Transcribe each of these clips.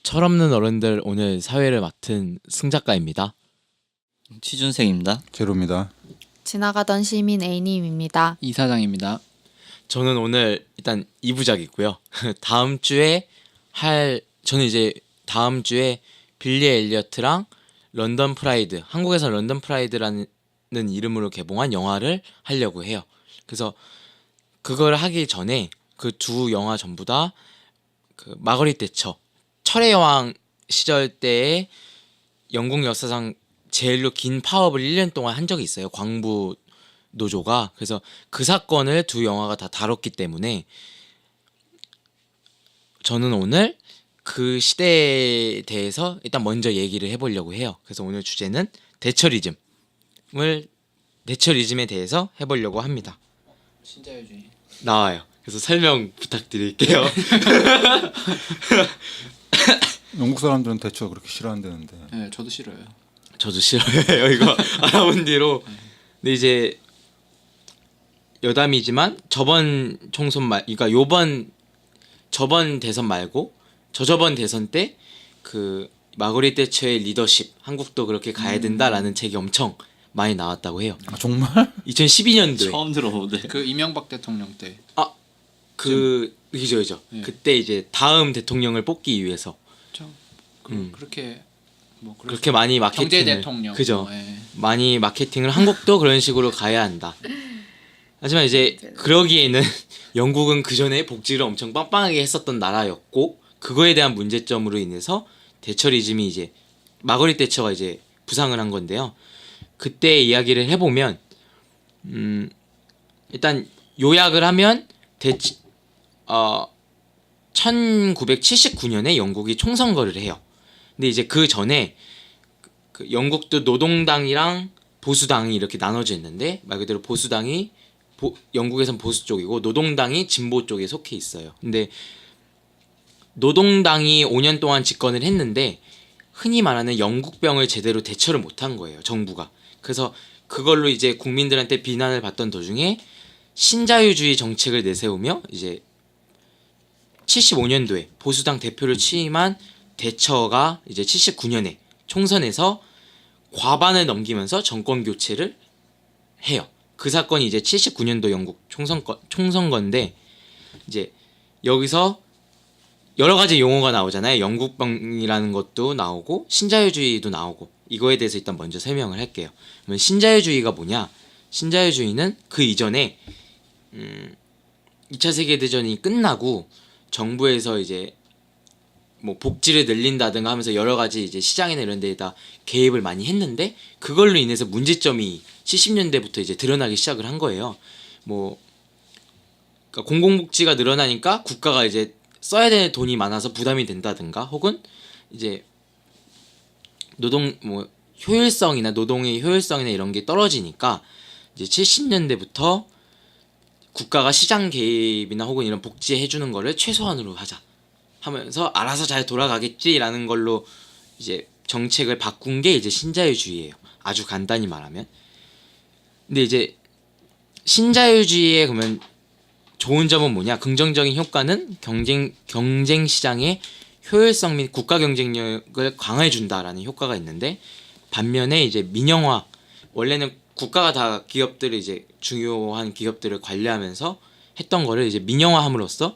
철없는 어른들 오늘 사회를 맡은 승작가입니다. 취준생입니다. 제로입니다. 지나가던 시민 A님입니다. 이사장입니다. 저는 오늘 일단 2부작이고요. 저는 이제 다음 주에 빌리 엘리어트랑 런던 프라이드, 한국에서 런던 프라이드라는 이름으로 개봉한 영화를 하려고 해요. 그래서 그걸 하기 전에 그 두 영화 전부 다 그 마거릿 대처, 철의 여왕 시절 때에 영국 역사상 제일로 긴 파업을 1년 동안 한 적이 있어요. 광부 노조가. 그래서 그 사건을 두 영화가 다 다뤘기 때문에 저는 오늘 그 시대에 대해서 일단 먼저 얘기를 해보려고 해요. 그래서 오늘 주제는 대처리즘에 대해서 해보려고 합니다. 신자유주의. 나와요. 그래서 설명 부탁드릴게요. 영국 사람들은 대처 그렇게 싫어한다는데. 네, 저도 싫어요. 저도 싫어요. 이거 알아본 뒤로. 근데 이제 여담이지만 저번 총선 그러니까 저번 대선 말고 저저번 대선 때 그 마거릿 대처의 리더십, 한국도 그렇게 가야 된다라는 책이 엄청 많이 나왔다고 해요. 아 정말? 2012년도에. 처음 들어보는데. 그 이명박 대통령 때. 그죠. 네. 그때 이제 다음 대통령을 뽑기 위해서 그렇게 뭐 그렇게 많이 마케팅을 경제 대통령. 그죠. 네. 많이 마케팅을 한국도 그런 식으로 가야 한다. 하지만 이제 그러기에는 영국은 그 전에 복지를 엄청 빵빵하게 했었던 나라였고 그거에 대한 문제점으로 인해서 대처리즘이 이제 마거릿 대처가 이제 부상을 한 건데요. 그때 이야기를 해보면 일단 요약을 하면 1979년에 영국이 총선거를 해요. 근데 이제 그 전에 그 영국도 노동당이랑 보수당이 이렇게 나눠져 있는데 말 그대로 보수당이 영국에선 보수 쪽이고 노동당이 진보 쪽에 속해 있어요. 근데 노동당이 5년 동안 집권을 했는데 흔히 말하는 영국병을 제대로 대처를 못한 거예요, 정부가. 그래서 그걸로 이제 국민들한테 비난을 받던 도중에 신자유주의 정책을 내세우며 이제 75년도에 보수당 대표를 취임한 대처가 이제 79년에 총선에서 과반을 넘기면서 정권 교체를 해요. 그 사건이 이제 79년도 영국 총선건데 이제 여기서 여러 가지 용어가 나오잖아요. 영국병이라는 것도 나오고 신자유주의도 나오고 이거에 대해서 일단 먼저 설명을 할게요. 그러면 신자유주의가 뭐냐? 신자유주의는 그 이전에 2차 세계대전이 끝나고 정부에서 이제 뭐 복지를 늘린다든가 하면서 여러 가지 이제 시장이나 이런 데에다 개입을 많이 했는데 그걸로 인해서 문제점이 70년대부터 이제 드러나기 시작을 한 거예요. 뭐 그러니까 공공복지가 늘어나니까 국가가 이제 써야 되는 돈이 많아서 부담이 된다든가 혹은 이제 노동의 효율성이나 이런 게 떨어지니까 이제 70년대부터 국가가 시장 개입이나 혹은 이런 복지 해주는 거를 최소한으로 하자 하면서 알아서 잘 돌아가겠지라는 걸로 이제 정책을 바꾼 게 이제 신자유주의예요. 아주 간단히 말하면. 근데 이제 신자유주의의 그러면 좋은 점은 뭐냐? 긍정적인 효과는 경쟁 시장의 효율성 및 국가 경쟁력을 강화해 준다라는 효과가 있는데 반면에 이제 민영화 원래는 국가가 다 기업들을 이제 중요한 기업들을 관리하면서 했던 거를 이제 민영화함으로써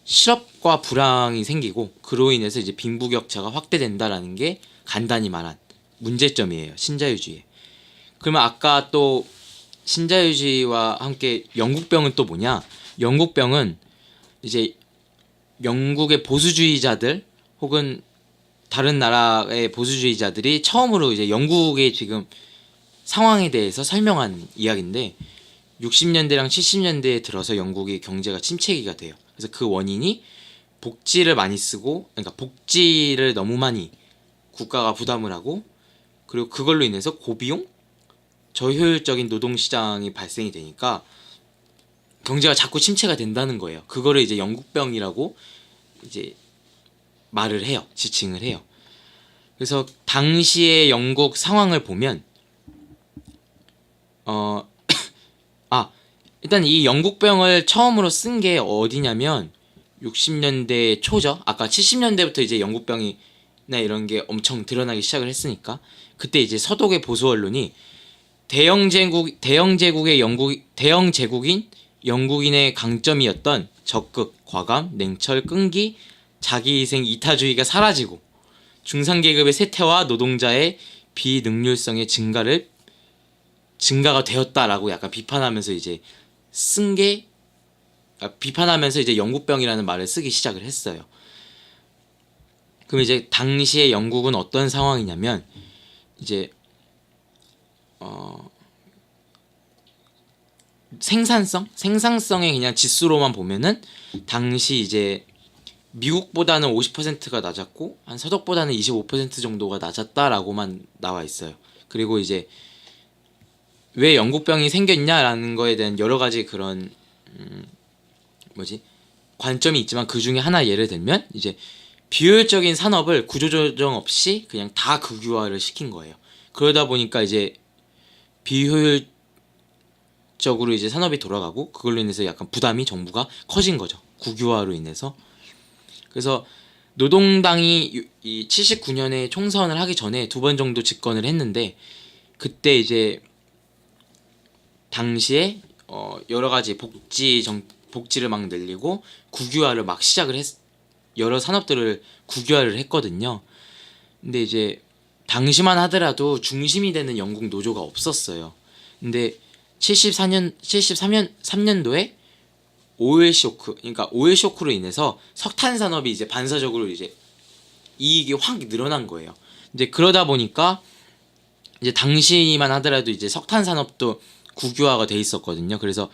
실업과 불황이 생기고 그로 인해서 이제 빈부격차가 확대된다라는 게 간단히 말한 문제점이에요. 신자유주의. 그러면 아까 또 신자유주의와 함께 영국병은 또 뭐냐? 영국병은 이제 영국의 보수주의자들 혹은 다른 나라의 보수주의자들이 처음으로 이제 영국의 지금 상황에 대해서 설명한 이야기인데 60년대랑 70년대에 들어서 영국의 경제가 침체기가 돼요. 그래서 그 원인이 복지를 많이 쓰고 그러니까 복지를 너무 많이 국가가 부담을 하고 그리고 그걸로 인해서 고비용 저효율적인 노동시장이 발생이 되니까 경제가 자꾸 침체가 된다는 거예요. 그거를 이제 영국병이라고 이제 말을 해요. 지칭을 해요. 그래서 당시의 영국 상황을 보면 일단 이 영국병을 처음으로 쓴 게 어디냐면 60년대 초죠. 아까 70년대부터 이제 영국병이나 이런 게 엄청 드러나기 시작을 했으니까 그때 이제 서독의 보수 언론이 대영 제국인 영국인의 강점이었던 적극, 과감, 냉철, 끈기, 자기희생, 이타주의가 사라지고 중산계급의 쇠퇴와 노동자의 비능률성의 증가가 되었다라고 약간 비판하면서 이제 비판하면서 이제 영국병이라는 말을 쓰기 시작을 했어요. 그럼 이제 당시에 영국은 어떤 상황이냐면 이제 생산성의 그냥 지수로만 보면은 당시 이제 미국보다는 50%가 낮았고 한 서독보다는 25% 정도가 낮았다라고만 나와 있어요. 그리고 이제 왜 영국병이 생겼냐라는 거에 대한 여러 가지 그런 관점이 있지만 그 중에 하나 예를 들면 이제 비효율적인 산업을 구조조정 없이 그냥 다 국유화를 시킨 거예요. 그러다 보니까 이제 비효율적으로 이제 산업이 돌아가고 그걸로 인해서 약간 부담이 정부가 커진 거죠. 국유화로 인해서. 그래서 노동당이 이 79년에 총선을 하기 전에 2번 정도 집권을 했는데 그때 이제 당시에 여러 가지 복지를 막 늘리고 국유화를 막 여러 산업들을 국유화를 했거든요. 근데 이제 당시만 하더라도 중심이 되는 영국 노조가 없었어요. 근데 3년도에 오일 쇼크로 인해서 석탄 산업이 이제 반사적으로 이제 이익이 확 늘어난 거예요. 이제 그러다 보니까 이제 당시만 하더라도 이제 석탄 산업도 국유화가 돼 있었거든요. 그래서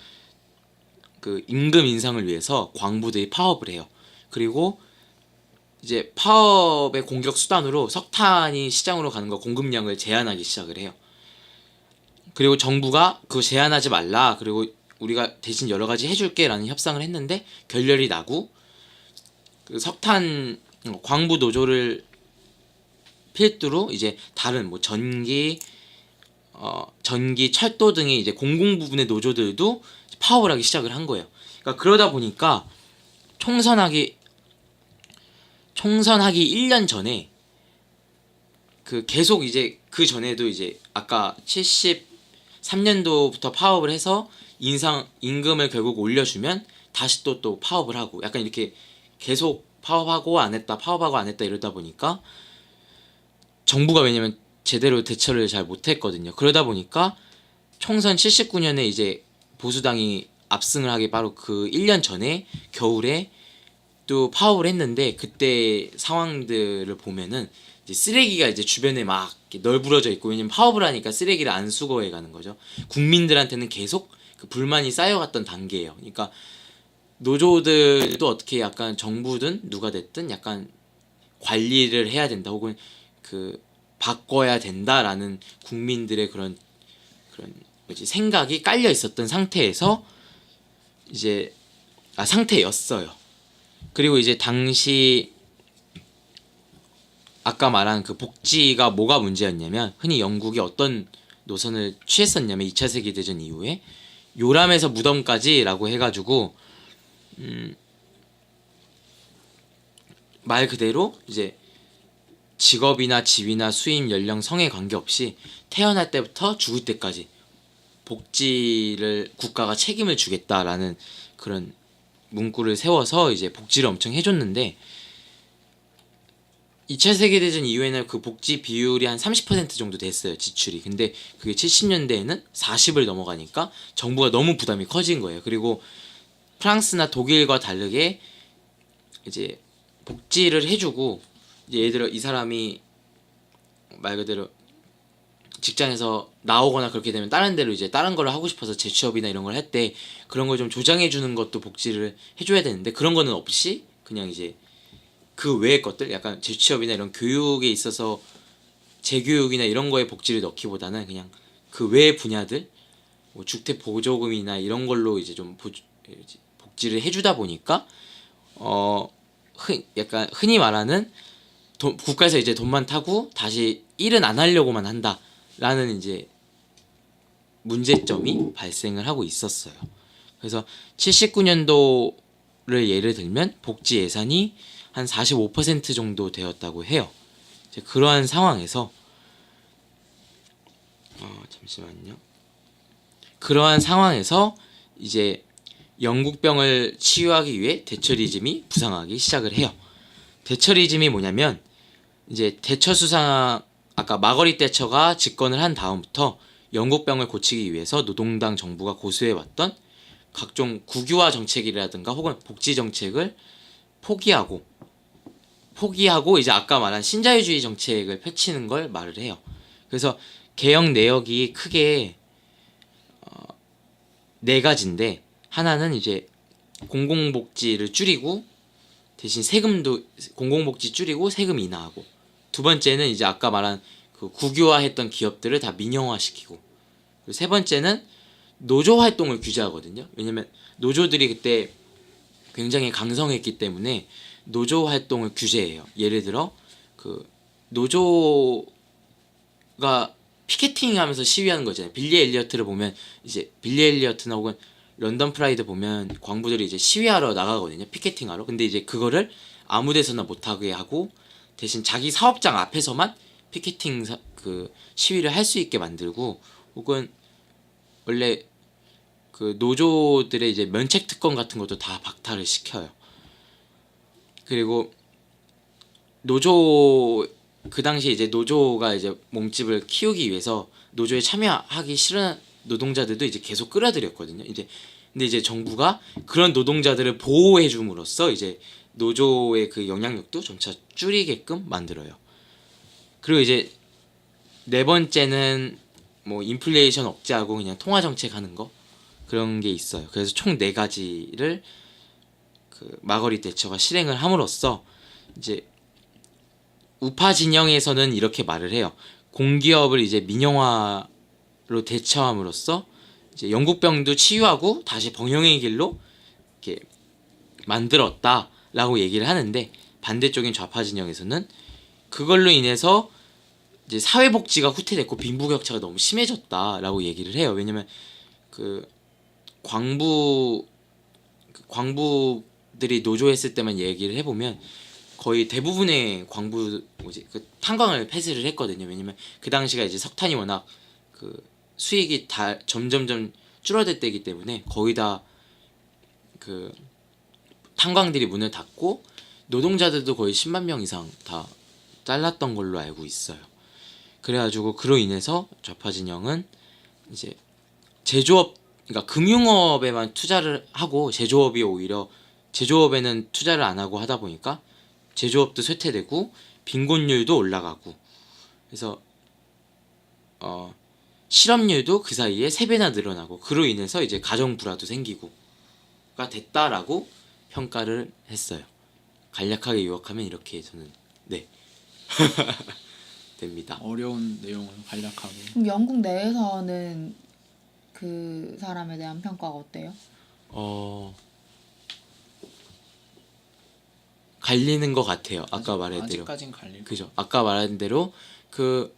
그 임금 인상을 위해서 광부들이 파업을 해요. 그리고 이제 파업의 공격 수단으로 석탄이 시장으로 가는 거 공급량을 제한하기 시작을 해요. 그리고 정부가 그거 제한하지 말라. 그리고 우리가 대신 여러 가지 해줄게라는 협상을 했는데 결렬이 나고 그 석탄 광부 노조를 필두로 이제 다른 뭐 전기, 철도 등의 이제 공공 부분의 노조들도 파업을 하기 시작을 한 거예요. 그러니까 그러다 보니까 총선하기 1년 전에 그 계속 이제 그 전에도 이제 아까 73년도부터 파업을 해서 임금을 결국 올려주면 다시 또 파업을 하고 약간 이렇게 계속 파업하고 안 했다 이러다 보니까 정부가 왜냐면 제대로 대처를 잘 못했거든요. 그러다 보니까 총선 79년에 이제 보수당이 압승을 하기 바로 그 1년 전에 겨울에 또 파업을 했는데 그때 상황들을 보면은 이제 쓰레기가 이제 주변에 막 널브러져 있고 왜냐면 파업을 하니까 쓰레기를 안 수거해 가는 거죠. 국민들한테는 계속 그 불만이 쌓여갔던 단계예요. 그러니까 노조들도 어떻게 약간 정부든 누가 됐든 약간 관리를 해야 된다 혹은 그 바꿔야 된다라는 국민들의 그런 생각이 깔려 있었던 상태에서 이제 상태였어요. 그리고 이제 당시 아까 말한 그 복지가 뭐가 문제였냐면 흔히 영국이 어떤 노선을 취했었냐면 2차 세계대전 이후에 요람에서 무덤까지라고 해가지고 말 그대로 이제 직업이나 지위나 수임, 연령, 성에 관계없이 태어날 때부터 죽을 때까지 복지를 국가가 책임을 주겠다라는 그런 문구를 세워서 이제 복지를 엄청 해줬는데 2차 세계대전 이후에는 그 복지 비율이 한 30% 정도 됐어요, 지출이. 근데 그게 70년대에는 40을 넘어가니까 정부가 너무 부담이 커진 거예요. 그리고 프랑스나 독일과 다르게 이제 복지를 해주고 이제 예를 들어 이 사람이 말 그대로 직장에서 나오거나 그렇게 되면 다른 데로 이제 다른 걸 하고 싶어서 재취업이나 이런 걸 할 때 그런 걸 좀 조장해 주는 것도 복지를 해줘야 되는데 그런 거는 없이 그냥 이제 그 외의 것들 약간 재취업이나 이런 교육에 있어서 재교육이나 이런 거에 복지를 넣기보다는 그냥 그 외의 분야들 뭐 주택 보조금이나 이런 걸로 이제 좀 복지를 해주다 보니까 약간 흔히 말하는 국가에서 이제 돈만 타고 다시 일은 안 하려고만 한다라는 이제 문제점이 발생을 하고 있었어요. 그래서 79년도 예를 들면 복지 예산이 한 45% 정도 되었다고 해요. 이제 그러한 상황에서 잠시만요. 그러한 상황에서 이제 영국병을 치유하기 위해 대처리즘이 부상하기 시작을 해요. 대처리즘이 뭐냐면 이제 대처 수상 아까 마거릿 대처가 집권을 한 다음부터 영국병을 고치기 위해서 노동당 정부가 고수해왔던 각종 국유화 정책이라든가 혹은 복지 정책을 포기하고 이제 아까 말한 신자유주의 정책을 펼치는 걸 말을 해요. 그래서 개혁 내역이 크게 네 가지인데 하나는 이제 공공복지를 줄이고 대신 세금도 공공복지 줄이고 세금 인하하고 두 번째는 이제 아까 말한 그 국유화했던 기업들을 다 민영화시키고 그리고 세 번째는 노조 활동을 규제하거든요. 왜냐면 노조들이 그때 굉장히 강성했기 때문에 노조 활동을 규제해요. 예를 들어 그 노조가 피켓팅하면서 시위하는 거잖아요. 빌리 엘리어트를 보면 이제 빌리 엘리어트나 혹은 런던 프라이드 보면 광부들이 이제 시위하러 나가거든요. 피켓팅하러. 근데 이제 그거를 아무 데서나 못하게 하고 대신 자기 사업장 앞에서만 피켓팅 그 시위를 할 수 있게 만들고 혹은 원래 그 노조들의 이제 면책 특권 같은 것도 다 박탈을 시켜요. 그리고 노조 그 당시 이제 노조가 이제 몸집을 키우기 위해서 노조에 참여하기 싫은 노동자들도 이제 계속 끌어들였거든요. 이제 근데 이제 정부가 그런 노동자들을 보호해 줌으로써 이제 노조의 그 영향력도 점차 줄이게끔 만들어요. 그리고 이제 네 번째는 뭐 인플레이션 억제하고 그냥 통화 정책 하는 거 그런 게 있어요. 그래서 총 네 가지를 그 마거릿 대처가 실행을 함으로써 이제 우파 진영에서는 이렇게 말을 해요. 공기업을 이제 민영화로 대처함으로써 이제 영국병도 치유하고 다시 병영의 길로 이렇게 만들었다라고 얘기를 하는데 반대쪽인 좌파 진영에서는 그걸로 인해서 이제 사회복지가 후퇴됐고 빈부격차가 너무 심해졌다라고 얘기를 해요. 왜냐면 그 광부들이 노조했을 때만 얘기를 해보면 거의 대부분의 그 탄광을 폐쇄를 했거든요. 왜냐면 그 당시가 이제 석탄이 워낙 그 수익이 다 점점점 줄어들 때이기 때문에 거의 다 그 탄광들이 문을 닫고 노동자들도 거의 10만 명 이상 다 잘랐던 걸로 알고 있어요. 그래가지고 그로 인해서 좌파 진영은 이제 제조업 그러니까 금융업에만 투자를 하고 제조업이 오히려 제조업에는 투자를 안 하고 하다 보니까 제조업도 쇠퇴되고 빈곤율도 올라가고 그래서 실업률도 그 사이에 3배나 늘어나고 그로 인해서 이제 가정 불화도 생기고가 됐다라고 평가를 했어요. 간략하게 요약하면 이렇게 저는 네 됩니다. 어려운 내용을 간략하게. 그럼 영국 내에서는 그 사람에 대한 평가가 어때요? 갈리는 것 같아요. 아까 말한 대로. 아직까진 갈릴. 그죠. 아까 말한 대로 그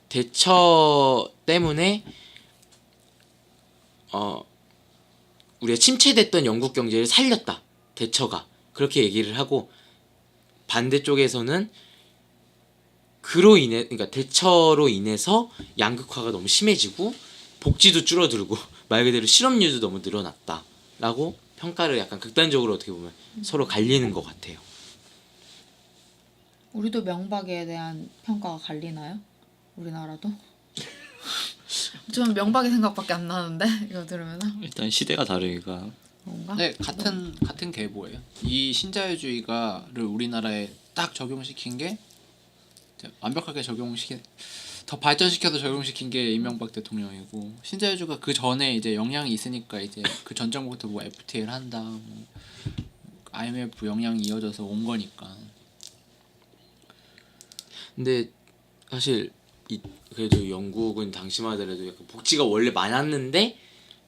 대처 때문에 우리가 침체됐던 영국 경제를 살렸다. 대처가 그렇게 얘기를 하고 반대쪽에서는 그로 인해 그러니까 대처로 인해서 양극화가 너무 심해지고 복지도 줄어들고 말 그대로 실업률도 너무 늘어났다라고 평가를 약간 극단적으로 어떻게 보면 서로 갈리는 것 같아요. 우리도 명박에 대한 평가가 갈리나요? 우리나라도? 좀 명박의 생각밖에 안 나는데 이거 들으면 일단 시대가 다르니까 뭔가? 네, 같은 계보예요. 이 신자유주의가를 우리나라에 딱 적용시킨 게 완벽하게 더 발전시켜서 적용시킨 게 이명박 대통령이고 신자유주의가 그 전에 이제 영향이 있으니까 이제 그 전 정부부터 뭐 FTA를 한다, 뭐 IMF 영향이 이어져서 온 거니까. 근데 사실 그래도 영국은 당시만 하더라도 약간 복지가 원래 많았는데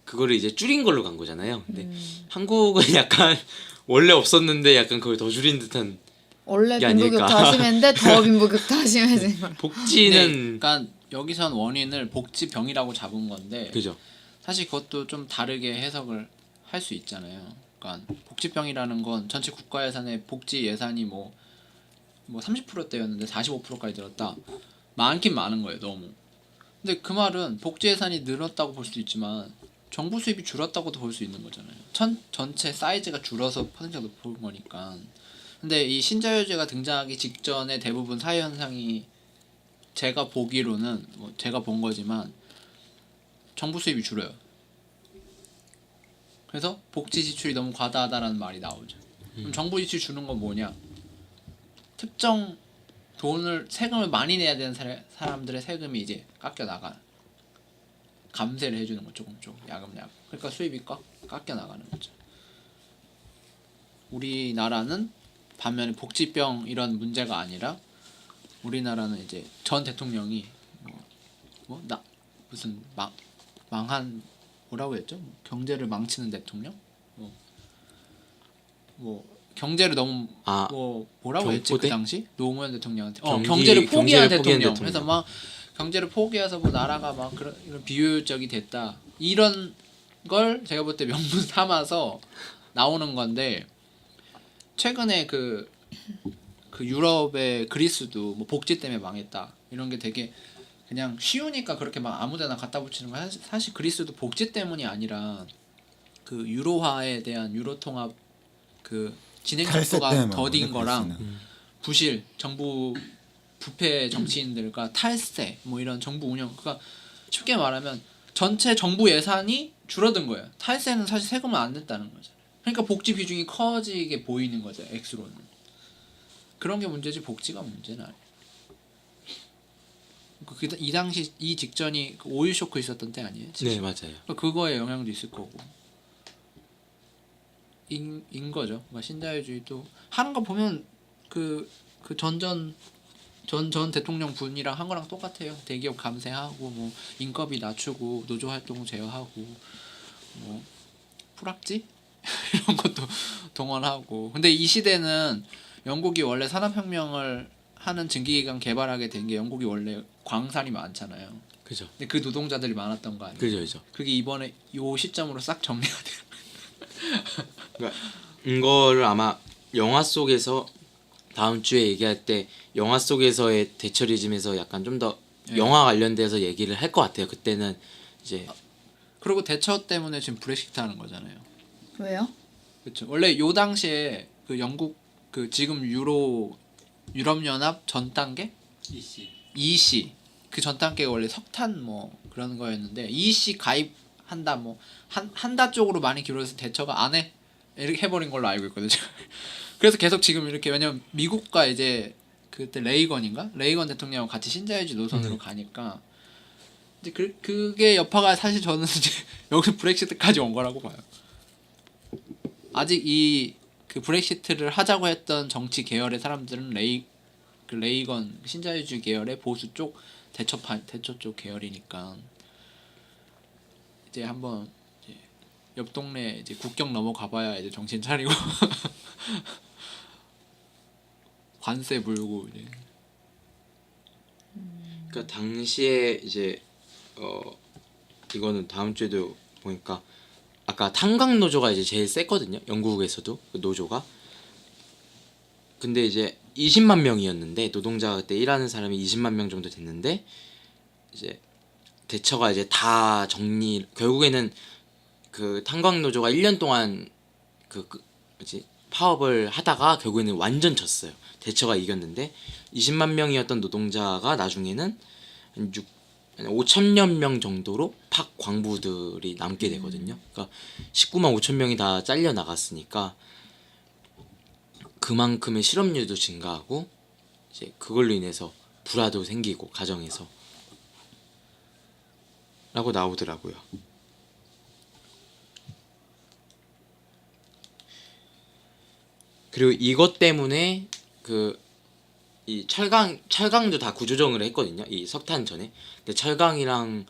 그거를 이제 줄인 걸로 간 거잖아요. 근데 한국은 약간 원래 없었는데 약간 그걸 더 줄인 듯한 원래 게 아닐까. 빈부격차가 심했는데 더 빈부격차가 심해진 거야. 복지는 그러니까 여기선 원인을 복지병이라고 잡은 건데 그죠. 사실 그것도 좀 다르게 해석을 할 수 있잖아요. 보니까 복지병이라는 건 전체 국가 예산의 복지 예산이 뭐 30%대였는데 45%까지 늘었다. 많긴 많은 거예요, 너무. 근데 그 말은 복지 예산이 늘었다고 볼 수도 있지만 정부 수입이 줄었다고도 볼 수 있는 거잖아요. 전체 사이즈가 줄어서 퍼센트가 높은 거니까. 근데 이 신자유주의가 등장하기 직전에 대부분 사회 현상이 제가 보기로는 뭐 제가 본 거지만 정부 수입이 줄어요. 그래서 복지 지출이 너무 과다하다라는 말이 나오죠. 그럼 정부 지출 주는 건 뭐냐? 특정 세금을 많이 내야 되는 사람들의 세금이 이제 깎여 나가. 감세를 해주는 거 조금 야금야금. 그러니까 수입이 깎여 나가는 거죠. 우리나라는 반면에 복지병 이런 문제가 아니라 우리나라는 이제 전 대통령이 무슨 망한 뭐라고 했죠? 경제를 망치는 대통령? 경제를 너무 뭐라고 했지 그 당시 노무현 대통령한테 경제를 포기한 대통령. 그래서 막 경제를 포기해서 뭐 나라가 막 이런 비효율적이 됐다. 이런 걸 제가 볼 때 명분 삼아서 나오는 건데 최근에 그 유럽의 그리스도 뭐 복지 때문에 망했다. 이런 게 되게 그냥 쉬우니까 그렇게 막 아무데나 갖다 붙이는 거 사실 그리스도 복지 때문이 아니라 그 유로화에 대한 유로 통합 그 진행 속도가 더딘 거랑 부실 정부 부패 정치인들과 탈세 뭐 이런 정부 운영 그러니까 쉽게 말하면 전체 정부 예산이 줄어든 거예요. 탈세는 사실 세금을 안 냈다는 거죠. 그러니까 복지 비중이 커지게 보이는 거죠. X로는. 그런 게 문제지 복지가 문제는 아니에요. 이 당시 이 직전이 오일 쇼크 있었던 때 아니에요? 네, 맞아요. 그거에 영향도 있을 거고. 인 거죠. 그러니까 신자유주의도 하는 거 보면 전 대통령 분이랑 한 거랑 똑같아요. 대기업 감세하고 뭐 인건비 낮추고 노조 활동 제어하고 뭐 풀악지 이런 것도 동원하고. 근데 이 시대는 영국이 원래 산업혁명을 하는 증기기관 개발하게 된 게 영국이 원래 광산이 많잖아요. 그죠. 근데 그 노동자들이 많았던 거 아니에요? 그죠. 그게 이번에 요 시점으로 싹 정리가 돼요. 그러니까 이거를 아마 영화 속에서 다음 주에 얘기할 때 영화 속에서의 대처리즘에서 약간 좀 더 영화 관련돼서 얘기를 할 것 같아요. 그때는 이제 그리고 대처 때문에 지금 브렉시트 하는 거잖아요. 왜요? 그렇죠. 원래 요 당시에 그 영국 그 지금 유럽연합 전 단계 EC 그 전 단계가 원래 석탄 뭐 그런 거였는데 EC 가입한다 뭐 한다 쪽으로 많이 기울어서 대처가 안 해. 이렇게 해버린 걸로 알고 있거든요. 그래서 계속 지금 이렇게 왜냐면 미국과 이제 그때 레이건 대통령하고 같이 신자유주의 노선으로 가니까 이제 그게 여파가 사실 저는 이제 여기서 브렉시트까지 온 거라고 봐요. 아직 그 브렉시트를 하자고 했던 정치 계열의 사람들은 레이건 신자유주의 계열의 보수 쪽 대처 쪽 계열이니까 이제 한번 이제 옆 동네 이제 국경 넘어가봐야 이제 정신 차리고 관세 물고 이제. 그러니까 당시에 이제 이거는 다음 주에도 보니까 아까 탄광 노조가 이제 제일 셌거든요. 영국에서도 그 노조가. 근데 이제 20만 명이었는데 노동자가 그때 일하는 사람이 20만 명 정도 됐는데 이제 대처가 이제 다 결국에는 그 탄광 노조가 1년 동안 파업을 하다가 결국에는 완전 졌어요. 대처가 이겼는데 20만 명이었던 노동자가 나중에는 한 5천여 명 정도로 팍 광부들이 남게 되거든요. 그러니까 19만 5천 명이 다 잘려 나갔으니까 그만큼의 실업률도 증가하고 이제 그걸로 인해서 불화도 생기고 가정에서 라고 나오더라고요. 그리고 이것 때문에 이 철강도 다 구조정을 했거든요. 이 석탄 전에. 근데 철강이랑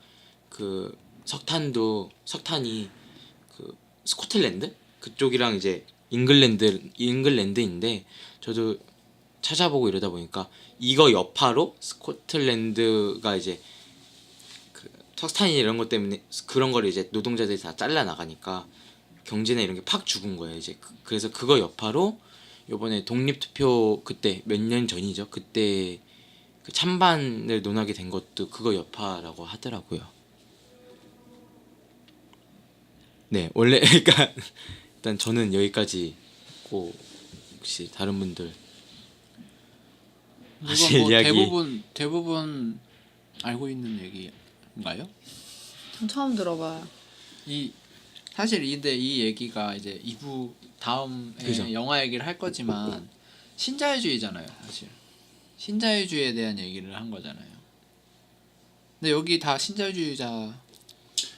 그 석탄이 그 스코틀랜드 그쪽이랑 이제 잉글랜드인데 저도 찾아보고 이러다 보니까 이거 여파로 스코틀랜드가 이제 그 석탄이 이런 것 때문에 그런 거를 이제 노동자들이 다 잘라 나가니까 경제나 이런 게 팍 죽은 거예요. 이제 그래서 그거 여파로 요번에 독립투표 그때 몇 년 전이죠. 그때 그 찬반을 논하게 된 것도 그거 여파라고 하더라고요. 네, 원래 그러니까 일단 저는 여기까지고 혹시 다른 분들 하실 이건 뭐 이야기 대부분 알고 있는 얘기인가요? 전 처음 들어봐요. 이 사실 이 얘기가 이제 2부 다음에 그죠. 영화 얘기를 할 거지만 신자유주의잖아요, 사실. 신자유주의에 대한 얘기를 한 거잖아요. 근데 여기 다 신자유주의자.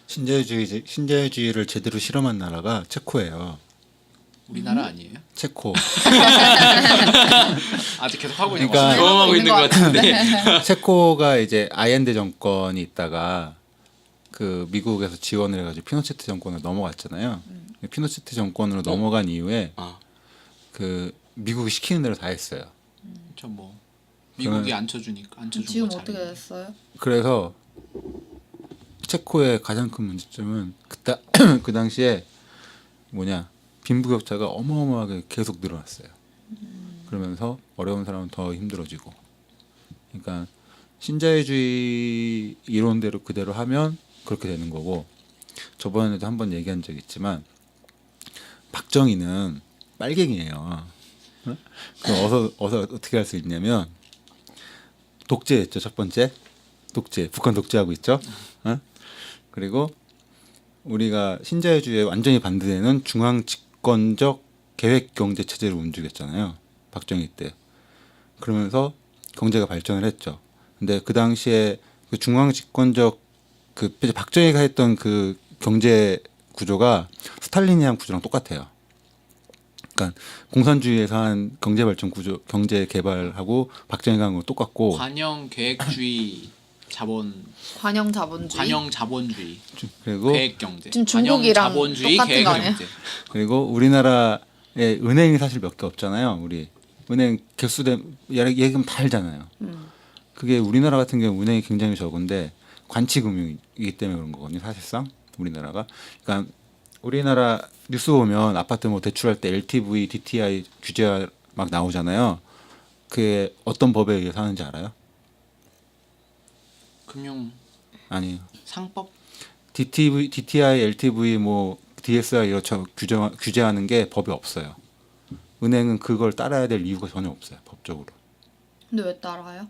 신자유주의를 제대로 실험한 나라가 체코예요. 우리나라 아니에요? 체코. 아직 계속 하고 있는 그러니까- 거죠. 경험하고 있는 것 같은데 체코가 이제 아옌데 정권이 있다가 그 미국에서 지원을 해가지고 피노체트 정권으로 넘어갔잖아요. 피노체트 정권으로 넘어간 이후에 아, 그 미국이 시키는 대로 다 했어요. 저 뭐 미국이 그러면- 안 쳐주니까 안 쳐준 지금 거 어떻게 잘해. 됐어요? 그래서 체코의 가장 큰 문제점은 그 당시에 뭐냐 빈부격차가 어마어마하게 계속 늘어났어요. 그러면서 어려운 사람은 더 힘들어지고. 그러니까 신자유주의 이론대로 그대로 하면 그렇게 되는 거고. 저번에도 한번 얘기한 적 있지만 박정희는 빨갱이에요. 어? 그럼 어서 어떻게 할 수 있냐면 독재했죠. 첫 번째 독재, 북한 독재하고 있죠. 어? 그리고 우리가 신자유주의에 완전히 반대되는 중앙 집권적 계획 경제 체제를 움직였잖아요. 박정희 때. 그러면서 경제가 발전을 했죠. 근데 그 당시에 그 중앙 집권적 그 박정희가 했던 그 경제 구조가 스탈린이랑 구조랑 똑같아요. 그러니까 공산주의에서 한 경제 발전 구조, 경제 개발하고 박정희가 한 거 똑같고. 관영 계획주의 자본 관영 자본주의. 관영 자본주의 그리고 계획 경제. 지금 관영 중국이랑 자본주의 똑같은 계획 거 아니에요? 경제. 그리고 우리나라에 은행이 사실 몇 개 없잖아요. 우리 은행 개수대 얘기하면 다 알잖아요. 그게 우리나라 같은 경우 은행이 굉장히 적은데 관치금융이기 때문에 그런 거거든요. 사실상 우리나라가. 그러니까 우리나라 뉴스 보면 아파트 뭐 대출할 때 LTV, DTI 규제가 막 나오잖아요. 그게 어떤 법에 의해서 하는지 알아요? 금융 아니에요. 상법 DTI, LTV, 뭐 DSR 이런 규제하는 게 법이 없어요. 은행은 그걸 따라야 될 이유가 전혀 없어요. 법적으로. 근데 왜 따라요?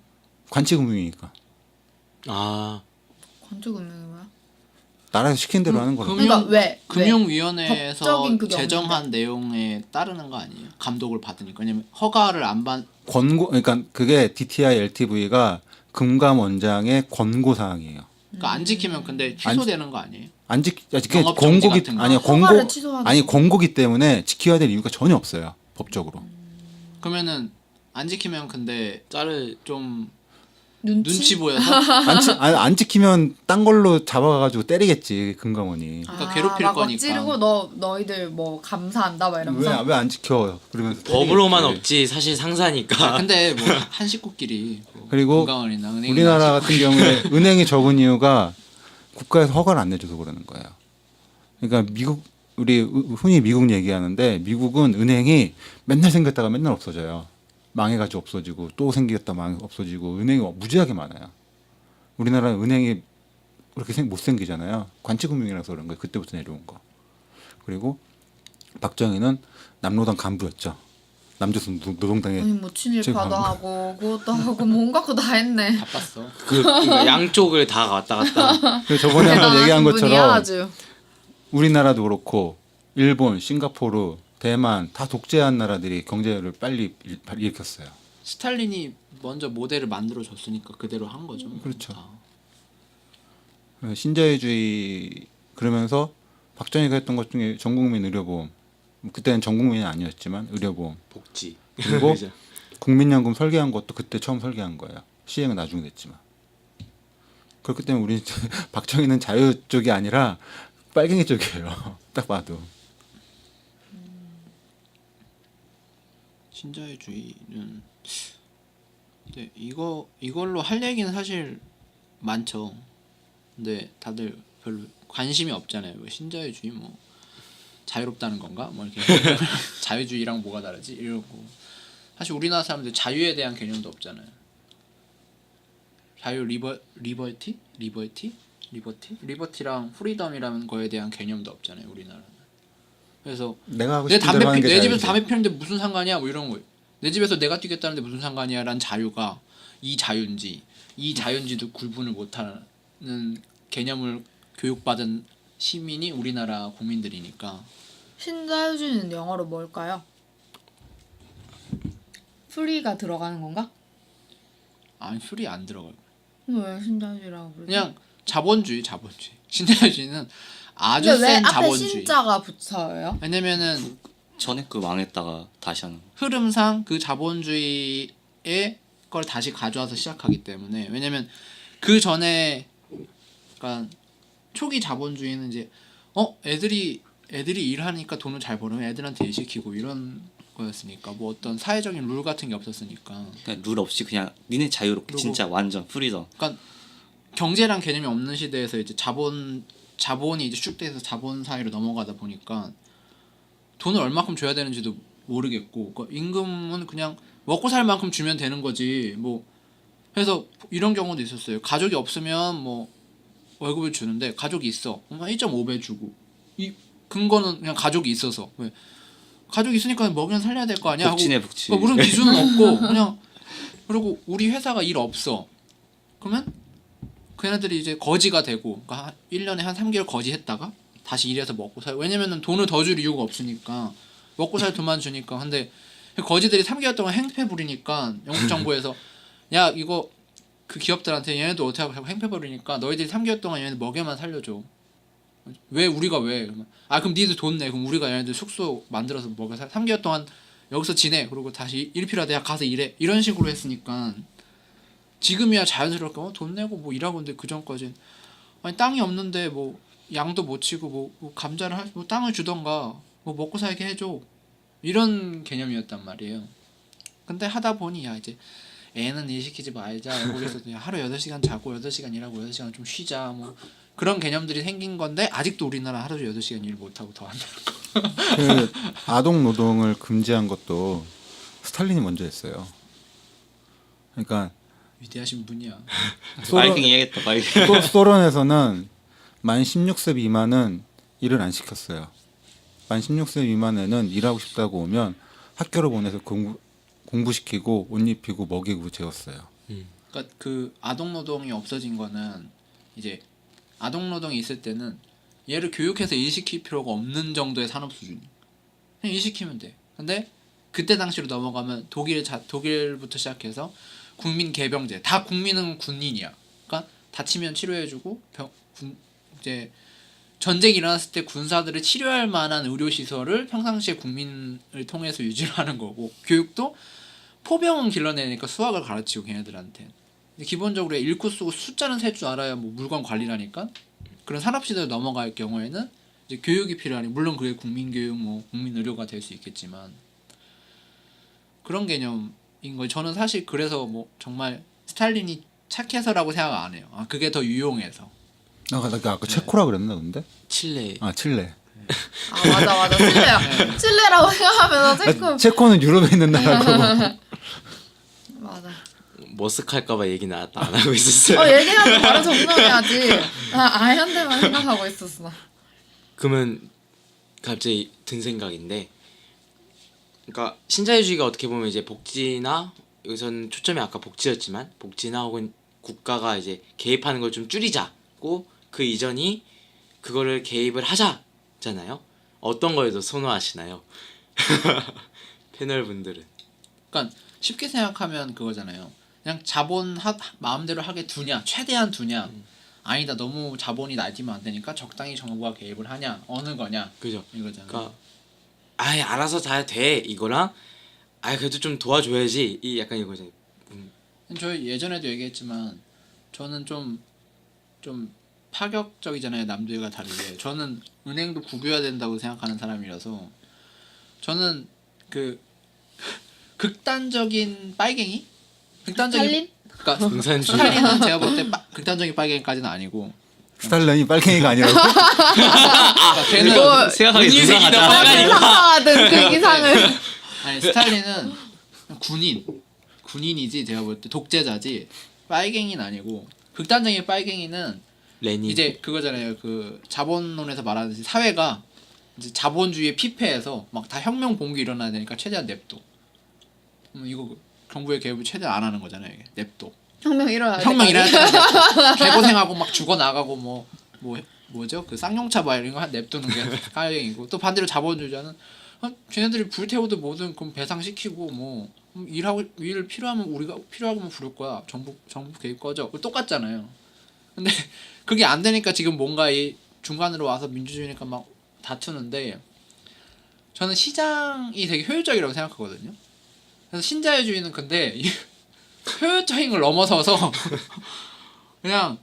관치금융이니까. 아, 관조금융이 뭐야? 나라에서 시킨 대로 하는 거라고. 그러니까 왜? 금융위원회에서 법적인 그게 제정한 내용에 따르는 거 아니에요? 감독을 받으니까. 왜냐면 허가를 안 받. 권고 그러니까 그게 DTI, LTV가 금감 원장의 권고 사항이에요. 그러니까 안 지키면 근데 취소되는 거 아니에요? 그게 영업 정지 권고기 같은 거. 아니야 허가를 권고 취소하는 아니 거. 권고기 때문에 지켜야 될 이유가 전혀 없어요. 법적으로. 그러면은 안 지키면 근데 짤을 좀 눈치? 눈치 보여서 안 지키면 딴 걸로 잡아가지고 때리겠지 금감원이. 그러니까 괴롭힐 막 거니까. 찌르고 너희들 뭐 감사한다 막 이러면서. 왜 안 지켜? 그러면서 법으로만 때리겠지. 없지 사실 상사니까. 아, 근데 뭐 한 식구끼리 뭐 그리고 금감원이나 은행이나 우리나라 같은 경우에 은행이 적은 이유가 국가에서 허가를 안 내줘서 그러는 거예요. 그러니까 우리 흔히 미국 얘기하는데 미국은 은행이 맨날 생겼다가 맨날 없어져요. 망해가지고 없어지고 또 생겼다 없어지고 은행이 무지하게 많아요. 우리나라 은행이 그렇게 못 생기잖아요. 관치금융이라서 그런 거예요. 그때부터 내려온 거. 그리고 박정희는 남로당 간부였죠. 남조선 노동당의 아니 뭐 친일파도 지금 하고 그것도 하고 뭐 온갖 거 다 했네. 바빴어. 그러니까 양쪽을 다 왔다 갔다. 그래서 저번에 한번 얘기한 분이야, 것처럼 아주. 우리나라도 그렇고 일본, 싱가포르, 대만 다 독재한 나라들이 경제를 빨리 일으켰어요. 스탈린이 먼저 모델을 만들어 줬으니까 그대로 한 거죠. 그렇죠. 다. 그래서 신자유주의 그러면서 박정희가 했던 것 중에 전국민 의료보험 그때는 전국민은 아니었지만 의료보험 복지. 그리고 그죠. 국민연금 설계한 것도 그때 처음 설계한 거예요. 시행은 나중에 됐지만 그렇기 때문에 우리 박정희는 자유 쪽이 아니라 빨갱이 쪽이에요. 딱 봐도. 신자유주의는 근데 이걸로 할 얘기는 사실 많죠. 근데 다들 별로 관심이 없잖아요. 뭐 신자유주의 뭐 자유롭다는 건가? 뭐 이렇게 자유주의랑 뭐가 다르지? 이러고 사실 우리나라 사람들 자유에 대한 개념도 없잖아요. 자유 리버티랑 프리덤이라는 거에 대한 개념도 없잖아요. 우리나라는. 그래서 내가 하고 내 싶은 대로 하는 게 내 집에서 자유지. 담배 피우는데 무슨 상관이야? 뭐 이런 거. 내 집에서 내가 뛰겠다는데 무슨 상관이야? 라는 자유가 이 자유인지도 구분을 못하는 개념을 교육받은 시민이 우리나라 국민들이니까. 신자유주의는 영어로 뭘까요? 프리가 들어가는 건가? 아니 풀이 안 들어가요. 왜 신자유주의라고 그러지? 그냥 자본주의. 신자유주의는 아주 근데 왜 센 앞에 자본주의. 신자가 붙어요? 왜냐면은 전에 그 망했다가 다시 하는. 흐름상 그 자본주의의 걸 다시 가져와서 시작하기 때문에. 왜냐면 그 전에 그러니까 초기 자본주의는 이제 애들이 일하니까 돈을 잘 벌으면 애들한테 일 시키고 이런 거였으니까 뭐 어떤 사회적인 룰 같은 게 없었으니까. 그냥 룰 없이 그냥 니네 자유롭게 그리고- 진짜 완전 프리덤. 그러니까 경제란 개념이 없는 시대에서 이제 자본이 이제 축대해서 자본 사회로 넘어가다 보니까 돈을 얼마큼 줘야 되는지도 모르겠고, 그러니까 임금은 그냥 먹고 살 만큼 주면 되는 거지. 뭐 그래서 이런 경우도 있었어요. 가족이 없으면 뭐 월급을 주는데 가족이 있어. 그럼 1.5배 주고. 이 근거는 그냥 가족이 있어서. 왜? 가족이 있으니까 먹이는 살려야 될 거 아니야? 복지네, 하고 복지. 그런 기준은 없고 그냥. 그리고 우리 회사가 일 없어. 그러면 걔네들이 이제 거지가 되고, 그러니까 1년에 한 3개월 거지했다가 다시 일해서 먹고 살고. 왜냐면은 돈을 더 줄 이유가 없으니까. 먹고 살 돈만 주니까. 근데 거지들이 3개월 동안 행패 부리니까 영국 정부에서 야 이거 그 기업들한테 얘네들 어떻게 하고 행패 부리니까 너희들이 3개월 동안 얘네들 먹여만 살려줘. 왜 우리가 왜? 그러면 그럼 니들 돈 내. 그럼 우리가 얘네들 숙소 만들어서 먹여 살. 3개월 동안 여기서 지내. 그리고 다시 일 필요하대. 가서 일해. 이런 식으로 했으니까 지금이야 자연스럽게 돈 내고 뭐 일하고. 있는데 그 전까진 아니 땅이 없는데 뭐 양도 못 치고 뭐 감자를 뭐 땅을 주던가 뭐 먹고 살게 해줘. 이런 개념이었단 말이에요. 근데 하다 보니 야 이제 애는 일 시키지 말자. 외국에서도 야, 하루 8시간 자고 8시간 일하고 8시간 좀 쉬자. 뭐 그런 개념들이 생긴 건데 아직도 우리나라 하루 8시간 일 못하고 더 한다. 그 아동 노동을 금지한 것도 스탈린이 먼저 했어요. 그러니까 위대하신 분이야. 바이킹 해야겠다. 바이킹. 소련에서는 만 16세 미만은 일을 안 시켰어요. 만 16세 미만에는 일하고 싶다고 오면 학교로 보내서 공부시키고 옷 입히고 먹이고 재웠어요. 그러니까 그 아동 노동이 없어진 거는 이제 아동 노동이 있을 때는 얘를 교육해서 일 시킬 필요가 없는 정도의 산업 수준. 그냥 일 시키면 돼. 근데 그때 당시로 넘어가면 독일부터 시작해서 국민 개병제. 다 국민은 군인이야. 그러니까 다치면 치료해주고 이제 전쟁이 일어났을 때 군사들을 치료할 만한 의료 시설을 평상시에 국민을 통해서 유지를 하는 거고, 교육도 포병은 길러내니까 수학을 가르치고 걔네들한테. 기본적으로 읽고 쓰고 숫자는 셀 줄 알아야 뭐 물건 관리라니까. 그런 산업 시대로 넘어갈 경우에는 이제 교육이 필요하니, 물론 그게 국민 교육 뭐 국민 의료가 될 수 있겠지만 그런 개념인 거예요. 저는 사실 그래서 뭐 정말 스탈린이 착해서라고 생각 안 해요. 그게 더 유용해서. 나 아까 체코라 그랬나 근데? 칠레. 칠레. 맞아 칠레야. 칠레라고 생각하면 체코. 체코는 유럽에 있는 나라고. 맞아. 머쓱할까봐 얘기는 안 하고 있었어요. 얘기하면 바로 정정해야지. 아현대만 생각하고 있었어. 그러면 갑자기 든 생각인데, 그러니까 신자유주의가 어떻게 보면 이제 복지나, 여기서는 초점이 아까 복지였지만 복지나 혹은 국가가 이제 개입하는 걸 좀 줄이자고, 그 이전이 그거를 개입을 하자잖아요. 어떤 거에 더 선호하시나요? 패널 분들은. 그러니까 쉽게 생각하면 그거잖아요. 그냥 자본 마음대로 하게 두냐, 최대한 두냐. 아니다, 너무 자본이 날뛰면 안 되니까 적당히 정부가 개입을 하냐, 어느 거냐. 그죠? 이거잖아요. 그러니까 아예 알아서 잘 돼 이거랑, 그래도 좀 도와줘야지 이 약간 이거죠. 저희 예전에도 얘기했지만 저는 좀 파격적이잖아요, 남들과 다르게. 저는 은행도 국유화 된다고 생각하는 사람이라서, 저는 그 극단적인 빨갱이? 스탈린? 그러니까 공산주의. 스탈린은 제가 볼 때 극단적인 빨갱이까지는 아니고, 스탈린이 빨갱이가 아니라고? 그러니까 걔는 이거 생각하기 본인 색이 이상하다. 너무 어딜 상상하든 그 기상을. 아니 스탈린은 군인이지 제가 볼 때 독재자지 빨갱이는 아니고 극단적인 빨갱이는 레닌. 이제 그거잖아요. 그 자본론에서 말하듯이 사회가 이제 자본주의에 피폐해서 막 다 혁명 봉기 일어나야 되니까 최대한 냅둬. 이거 정부의 개입을 최대한 안 하는 거잖아요. 이게 냅둬. 혁명 일어나야 돼. 혁명 일어날 때 개고생하고 막 죽어 나가고 뭐죠? 그 쌍용차 막 이런 거 냅두는 게 빨갱이고 또 반대로 자본주의자는 쟤네들이 불태워도 뭐든 그럼 배상시키고 뭐 일 필요하면 우리가 필요하면 부를 거야. 정부 개입 꺼져. 똑같잖아요. 근데 그게 안 되니까 지금 뭔가 이 중간으로 와서 민주주의니까 막 다투는데 저는 시장이 되게 효율적이라고 생각하거든요. 그래서 신자유주의는 근데 이 효율적인 걸 넘어서서 그냥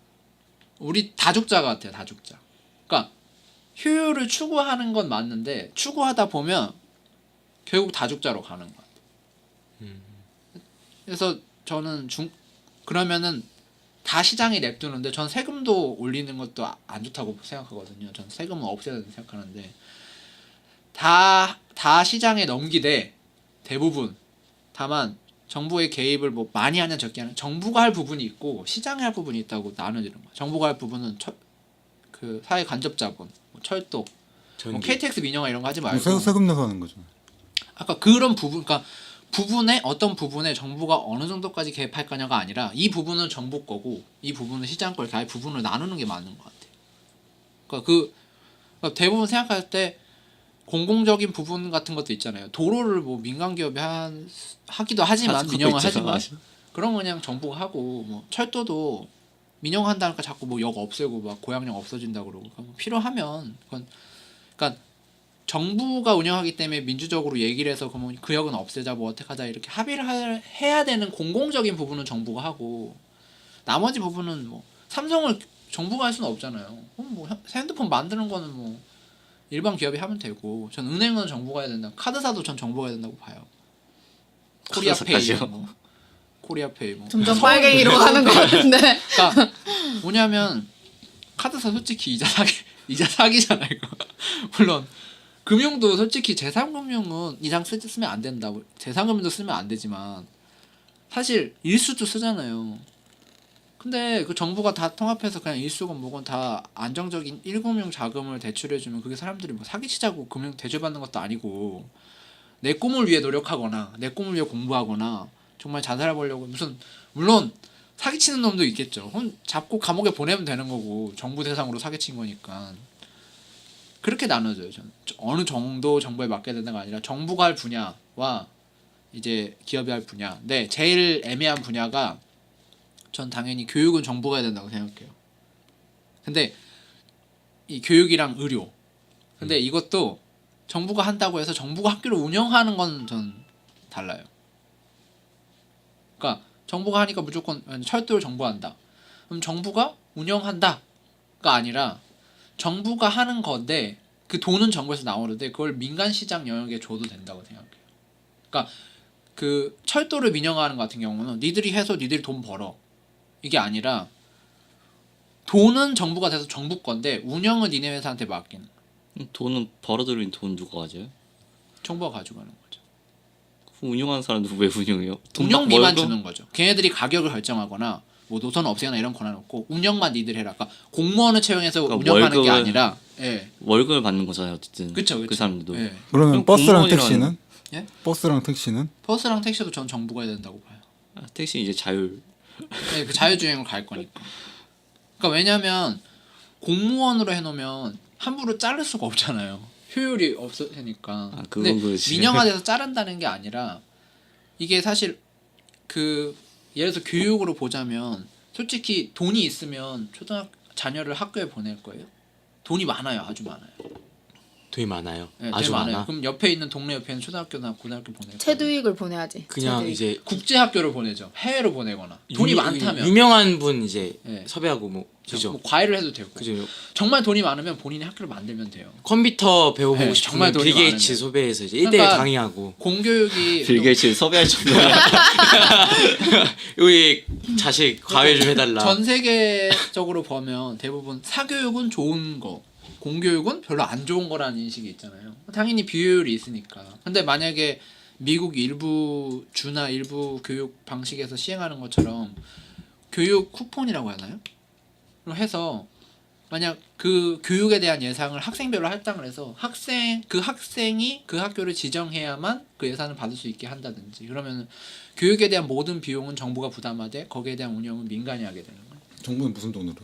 우리 다죽자 같아요. 다죽자. 그러니까 효율을 추구하는 건 맞는데 추구하다 보면 결국 다죽자로 가는 것 같아요. 그래서 저는 그러면은 다 시장에 냅두는데 전 세금도 올리는 것도 안 좋다고 생각하거든요. 전 세금은 없애야 된다고 생각하는데 다 시장에 넘기되 대부분 다만 정부의 개입을 뭐 많이 하냐 적게 하냐 정부가 할 부분이 있고 시장이 할 부분이 있다고 나눠지는 거예요. 정부가 할 부분은 그 사회 간접 자본, 뭐 철도, 뭐 KTX 민영화 이런 거 하지 말고 세금 내서 하는 거죠. 아까 그런 부분, 그러니까 부분에 어떤 부분에 정부가 어느 정도까지 개입할 거냐가 아니라 이 부분은 정부 거고 이 부분은 시장 거 이렇게 아예 부분을 나누는 게 맞는 것 같아요. 그러니까 대부분 생각할 때 공공적인 부분 같은 것도 있잖아요. 도로를 뭐 민간 기업이 하기도 하지만 민영화 하지만 그런 거 그냥 정부가 하고 뭐 철도도 민영화한다니까 자꾸 뭐 역 없애고 막 고향역 없어진다 그러고 필요하면 그러니까 정부가 운영하기 때문에 민주적으로 얘기를 해서 그러면 그 역은 없애자 뭐 어떻게 하자 이렇게 합의를 해야 되는 공공적인 부분은 정부가 하고 나머지 부분은 뭐 삼성을 정부가 할 수는 없잖아요. 뭐 핸드폰 만드는 거는 뭐 일반 기업이 하면 되고 전 은행은 정부가 해야 된다. 카드사도 전 정부가 해야 된다고 봐요. 코리아페이 뭐 코리아페이 뭐 점점 빨갱이로 가는 것 같은데. 그러니까 뭐냐면 카드사 솔직히 이자 사기잖아 이거. 물론 금융도 솔직히 제3금융은 이상 쓰면 안 된다. 제3금융도 쓰면 안 되지만 사실 일수도 쓰잖아요. 근데 그 정부가 다 통합해서 그냥 일수건 뭐건 다 안정적인 1금융 자금을 대출해주면 그게 사람들이 뭐 사기치자고 금융 대출받는 것도 아니고 내 꿈을 위해 노력하거나 내 꿈을 위해 공부하거나 정말 잘 살아보려고 무슨 물론 사기치는 놈도 있겠죠. 잡고 감옥에 보내면 되는 거고 정부 대상으로 사기친 거니까 그렇게 나눠져요. 저는 어느 정도 정부에 맡겨야 된다가 아니라 정부가 할 분야와 이제 기업이 할 분야. 근데 제일 애매한 분야가 전 당연히 교육은 정부가 해야 된다고 생각해요. 근데 이 교육이랑 의료. 근데 이것도 정부가 한다고 해서 정부가 학교를 운영하는 건 전 달라요. 그러니까 정부가 하니까 무조건 철도를 정부가 한다. 그럼 정부가 운영한다가 아니라 정부가 하는 건데 그 돈은 정부에서 나오는데 그걸 민간 시장 영역에 줘도 된다고 생각해요. 그러니까 그 철도를 민영화하는 것 같은 경우는 니들이 해서 니들이 돈 벌어. 이게 아니라 돈은 정부가 돼서 정부 건데 운영은 니네 회사한테 맡기는 거야. 돈은 벌어들인 돈 누가 가져요? 정부가 가져가는 거죠. 운영하는 사람들 왜 운영해요? 운영비만 주는 거죠. 걔네들이 가격을 결정하거나 뭐 노선 없애거나 이런 권한 없고 운영만 니들 해라. 그러니까 공무원을 채용해서 그러니까 운영하는 게 아니라 월급을 받는 거잖아요. 어쨌든 그쵸. 그 사람들도 예. 그러면 그럼 버스랑 공무원이라는- 택시는? 예? 버스랑 택시는? 버스랑 택시도 전 정부가 해야 된다고 봐요. 택시 이제 자율 네, 그 자율주행을 갈 거니까. 그러니까 왜냐면 공무원으로 해놓으면 함부로 자를 수가 없잖아요. 효율이 없으니까. 아, 근데 그건 그렇지. 민영화돼서 자른다는 게 아니라 이게 사실 그 예를 들어서 교육으로 보자면 솔직히 돈이 있으면 자녀를 학교에 보낼 거예요. 돈이 많아요, 아주 많아요. 돈이 많아요. 네, 아주 되게 많아요. 많아. 그럼 옆에 있는 동네 옆에 있는 초등학교나 고등학교 보내고 체두익을 보내야지. 그냥 체두익. 이제 국제 학교를 보내죠. 해외로 보내거나 돈이 많다면 유명한 분 이제 네. 섭외하고 뭐 그죠. 뭐 과외를 해도 되고 그죠. 정말 돈이 많으면 본인이 학교를 만들면 돼요. 컴퓨터 배워보고 네, 싶으면 정말 돈이 빌 게이츠 많으면. 소배해서 이제 1대1 그러니까 강의하고 공교육이 빌 게이츠 섭외할 정도야. 여기 자식 과외 좀 해달라. 전 세계적으로 보면 대부분 사교육은 좋은 거, 공교육은 별로 안 좋은 거라는 인식이 있잖아요. 당연히 비효율이 있으니까. 근데 만약에 미국 일부 주나 일부 교육 방식에서 시행하는 것처럼 교육 쿠폰이라고 하나요? 로 해서 만약 그 교육에 대한 예상을 학생별로 할당을 해서 학생이 그 학교를 지정해야만 그 예산을 받을 수 있게 한다든지 그러면 교육에 대한 모든 비용은 정부가 부담하되 거기에 대한 운영은 민간이 하게 되는 거예요. 정부는 무슨 돈으로?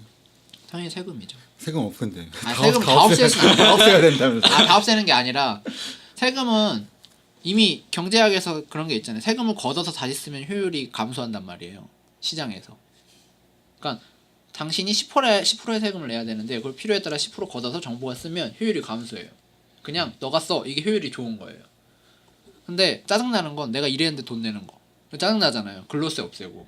당연히 세금이죠. 세금 없는데. 세금 다 없앨 수 있어요. 다 없애야 된다면서. 다 없애는 게 아니라 세금은 이미 경제학에서 그런 게 있잖아요. 세금을 걷어서 다시 쓰면 효율이 감소한단 말이에요. 시장에서. 그러니까 당신이 10%의 세금을 내야 되는데 그걸 필요에 따라 10% 걷어서 정부가 쓰면 효율이 감소해요. 그냥 너가 써. 이게 효율이 좋은 거예요. 근데 짜증나는 건 내가 일했는데 돈 내는 거. 짜증나잖아요. 근로세 없애고.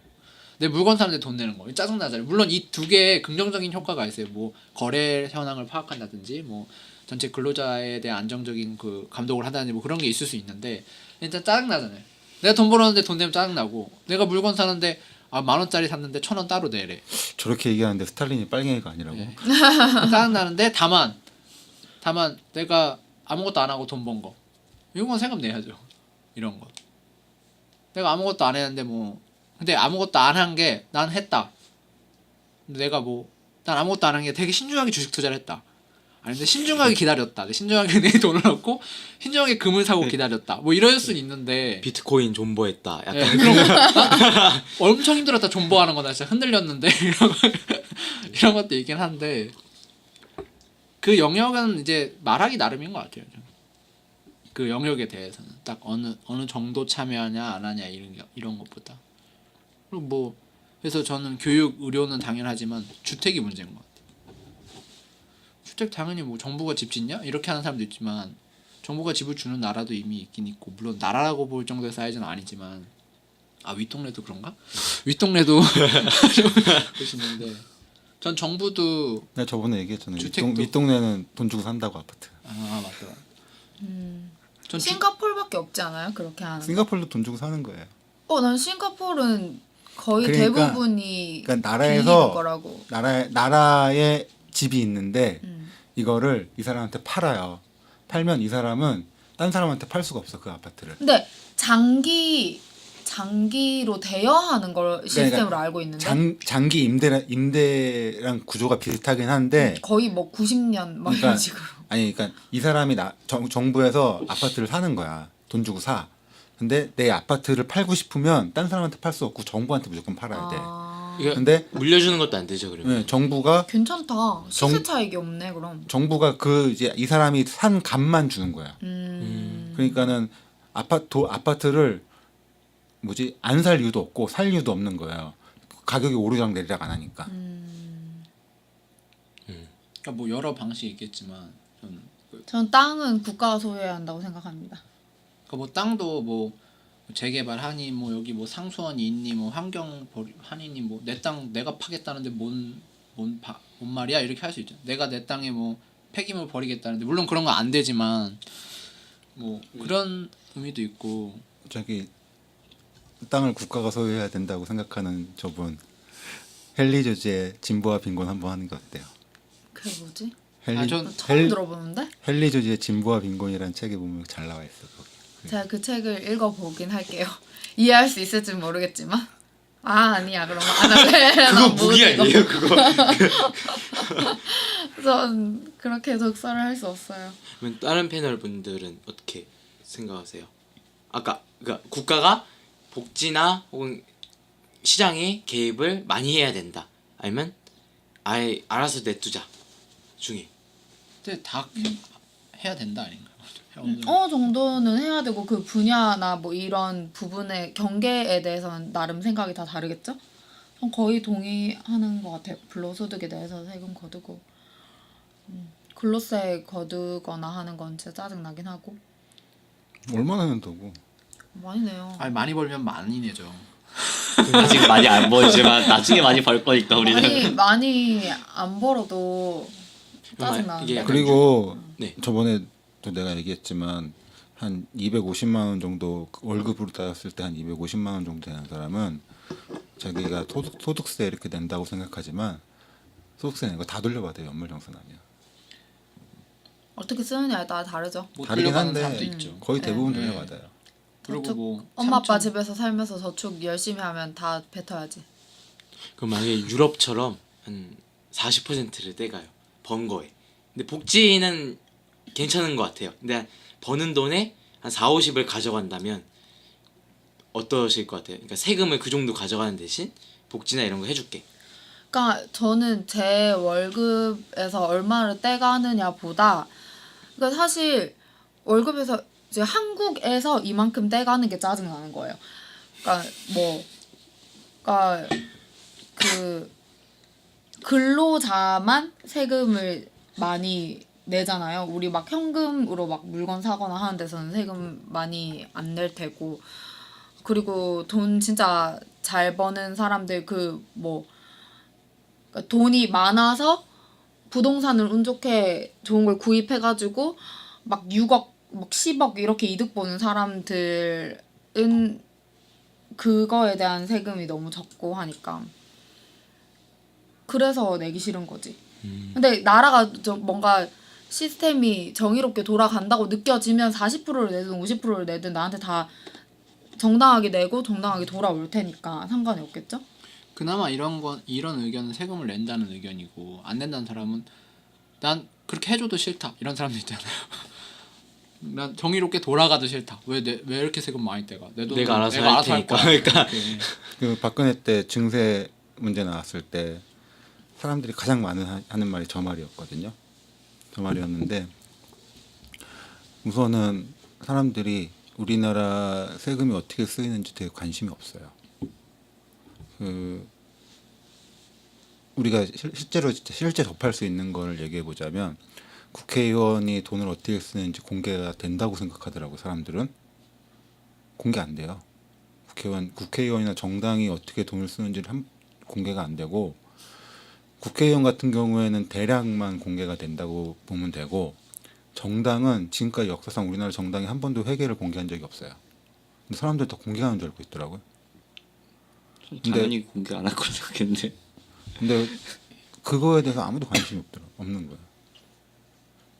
내 물건 사는데 돈 내는 거. 짜증나잖아요. 물론 이 두 개의 긍정적인 효과가 있어요. 뭐 거래 현황을 파악한다든지 뭐 전체 근로자에 대한 안정적인 그 감독을 한다든지 뭐 그런 게 있을 수 있는데 일단 짜증나잖아요. 내가 돈 벌었는데 돈 내면 짜증나고 내가 물건 사는데 10,000원짜리 샀는데 1,000원 따로 내래. 저렇게 얘기하는데 스탈린이 빨갱이가 아니라고. 네. 짜증나는데 다만 내가 아무것도 안 하고 돈 번 거. 이건 세금 내야죠. 이런 거. 내가 아무것도 안 했는데 뭐 근데 아무것도 안 한 게 난 했다. 근데 내가 난 아무것도 안 한 게 되게 신중하게 주식 투자를 했다. 아니 근데 신중하게 기다렸다. 신중하게 내 돈을 얻고 신중하게 금을 사고 기다렸다. 뭐 이럴 수는 있는데 비트코인 존버했다. 약간 네, 그런 거 엄청 힘들었다. 존버하는 거나 진짜 흔들렸는데 이런 것도 있긴 한데 그 영역은 이제 말하기 나름인 것 같아요. 그 영역에 대해서는 딱 어느 정도 참여하냐 안 하냐 이런 것보다. 그리고 뭐 그래서 저는 교육 의료는 당연하지만 주택이 문제인 것 같아요. 주택 당연히 뭐 정부가 집 짓냐 이렇게 하는 사람도 있지만 정부가 집을 주는 나라도 이미 있긴 있고 물론 나라라고 볼 정도의 사이즈는 아니지만 윗동네도 그런가? 윗동네도 그러시는데 전 정부도 내가 저번에 얘기했잖아요. 주택도- 윗동네는 돈 주고 산다고 아파트. 맞다. 전 싱가포르밖에 없지 않아요? 그렇게 하는. 싱가포르도 돈 주고 사는 거예요. 난 싱가포르는 거의 그러니까- 대부분이 그러니까 빌리는 나라에서 거라고. 나라에 집이 있는데 음. 이거를 이 사람한테 팔아요. 팔면 이 사람은 딴 사람한테 팔 수가 없어 그 아파트를. 근데 장기로 대여하는 걸 시스템으로 알고 있는데 장기 임대랑 구조가 비슷하긴 한데 거의 뭐 90년 막 그러니까- 이런 식으로. 아니 그러니까 이 사람이 정부에서 아파트를 사는 거야. 돈 주고 사. 근데 내 아파트를 팔고 싶으면 딴 사람한테 팔 수 없고 정부한테 무조건 팔아야 돼. 이거 근데 물려주는 것도 안 되죠 그러면. 네, 정부가 괜찮다. 시세 차익이 없네 그럼. 이제 이 사람이 산 값만 주는 거야. 그러니까는 아파트를 안 살 이유도 없고 살 이유도 없는 거예요. 가격이 오르락 내리락 안 하니까. 그러니까 뭐 여러 방식이 있겠지만 저는 땅은 국가가 소유해야 한다고 생각합니다. 그러니까 뭐 땅도 뭐 재개발하니 뭐 여기 뭐 상수원이 있니 뭐 환경 하니 뭐 내 땅 내가 파겠다는데 뭔 말이야 이렇게 할 수 있죠. 내가 내 땅에 뭐 폐기물 버리겠다는데 물론 그런 거 안 되지만 뭐 그런 의미도 있고. 땅을 국가가 소유해야 된다고 생각하는 저분 헨리 조지의 진보와 빈곤 한번 하는 게 어때요? 그게 뭐지? 전 처음 들어보는데? 헨리 조지의 진보와 빈곤이라는 책에 보면 잘 나와 있어. 거기. 제가 그 책을 읽어보긴 할게요. 이해할 수 있을지 모르겠지만 아니야 그러면 안 할래. 그거 무기 아니에요 그거? 전 그렇게 독서를 할 수 없어요. 그러면 다른 패널 분들은 어떻게 생각하세요? 아까 그러니까 국가가 복지나 혹은 시장에 개입을 많이 해야 된다. 아니면 아예 알아서 내두자 중에. 근데 다 해야 된다 아닌가? 어느 정도는 해야 되고 그 분야나 뭐 이런 부분의 경계에 대해서는 나름 생각이 다 다르겠죠? 전 거의 동의하는 것 같아요. 불로소득에 대해서 세금 거두고 근로세 거두거나 하는 건 진짜 짜증 나긴 하고 얼마나 낸다고? 많이 내요. 아니 많이 벌면 많이 내죠. 아직 많이 안 벌지만 나중에 많이 벌 거니까 우리는. 많이 안 벌어도 짜증 나는데. 이게 그리고 네. 저번에도 내가 얘기했지만 한 250만 원 정도 월급으로 따졌을 때 한 250만 원 정도 되는 사람은 자기가 소득세 이렇게 낸다고 생각하지만 소득세 내는 거 다 돌려받아요. 연말정산하면. 어떻게 쓰느냐에 따라 다르죠. 못 다르긴 들려가는 한데 사람도 있죠. 거의 대부분 네. 돌려받아요. 그리고 저축, 뭐 엄마 아빠 3천 집에서 살면서 저축 열심히 하면 다 뱉어야지. 그럼 만약에 유럽처럼 한 40%를 떼가요. 번 거에. 근데 복지는 괜찮은 것 같아요. 근데 버는 돈에 한 4, 50을 가져간다면 어떠실 것 같아요? 그러니까 세금을 그 정도 가져가는 대신 복지나 이런 거 해줄게. 그러니까 저는 제 월급에서 얼마를 떼가느냐 보다 그러니까 사실 월급에서 이제 한국에서 이만큼 떼가는 게 짜증 나는 거예요. 그러니까 그러니까 그 근로자만 세금을 많이 내잖아요. 우리 막 현금으로 막 물건 사거나 하는 데서는 세금 많이 안 낼 테고 그리고 돈 진짜 잘 버는 사람들 그러니까 돈이 많아서 부동산을 운 좋게 좋은 걸 구입해가지고 막 6억, 막 10억 이렇게 이득 보는 사람들은 그거에 대한 세금이 너무 적고 하니까 그래서 내기 싫은 거지. 근데 나라가 뭔가 시스템이 정의롭게 돌아간다고 느껴지면 40%를 내든 50%를 내든 나한테 다 정당하게 내고 정당하게 돌아올 테니까 상관이 없겠죠? 그나마 이런 의견은 세금을 낸다는 의견이고 안 낸다는 사람은 난 그렇게 해줘도 싫다 이런 사람도 있잖아요. 난 정의롭게 돌아가도 싫다. 왜 이렇게 세금 많이 떼가? 내 돈은 내가 알아서 내가 할 알아서 할 테니까. 거야. 그러니까. 이렇게. 그 박근혜 때 증세 문제 나왔을 때 사람들이 가장 많은 하는 말이 저 말이었거든요. 저 말이었는데 우선은 사람들이 우리나라 세금이 어떻게 쓰이는지 되게 관심이 없어요. 우리가 실제로 실제 접할 수 있는 걸 얘기해 보자면 국회의원이 돈을 어떻게 쓰는지 공개가 된다고 생각하더라고 사람들은. 공개 안 돼요. 국회의원이나 정당이 어떻게 돈을 쓰는지를 공개가 안 되고 국회의원 같은 경우에는 대략만 공개가 된다고 보면 되고 정당은 지금까지 역사상 우리나라 정당이 한 번도 회계를 공개한 적이 없어요. 근데 사람들 다 공개하는 줄 알고 있더라고요. 당연히 공개 안 할 거라 생각했는데. 근데 그거에 대해서 아무도 관심이 없는 거예요.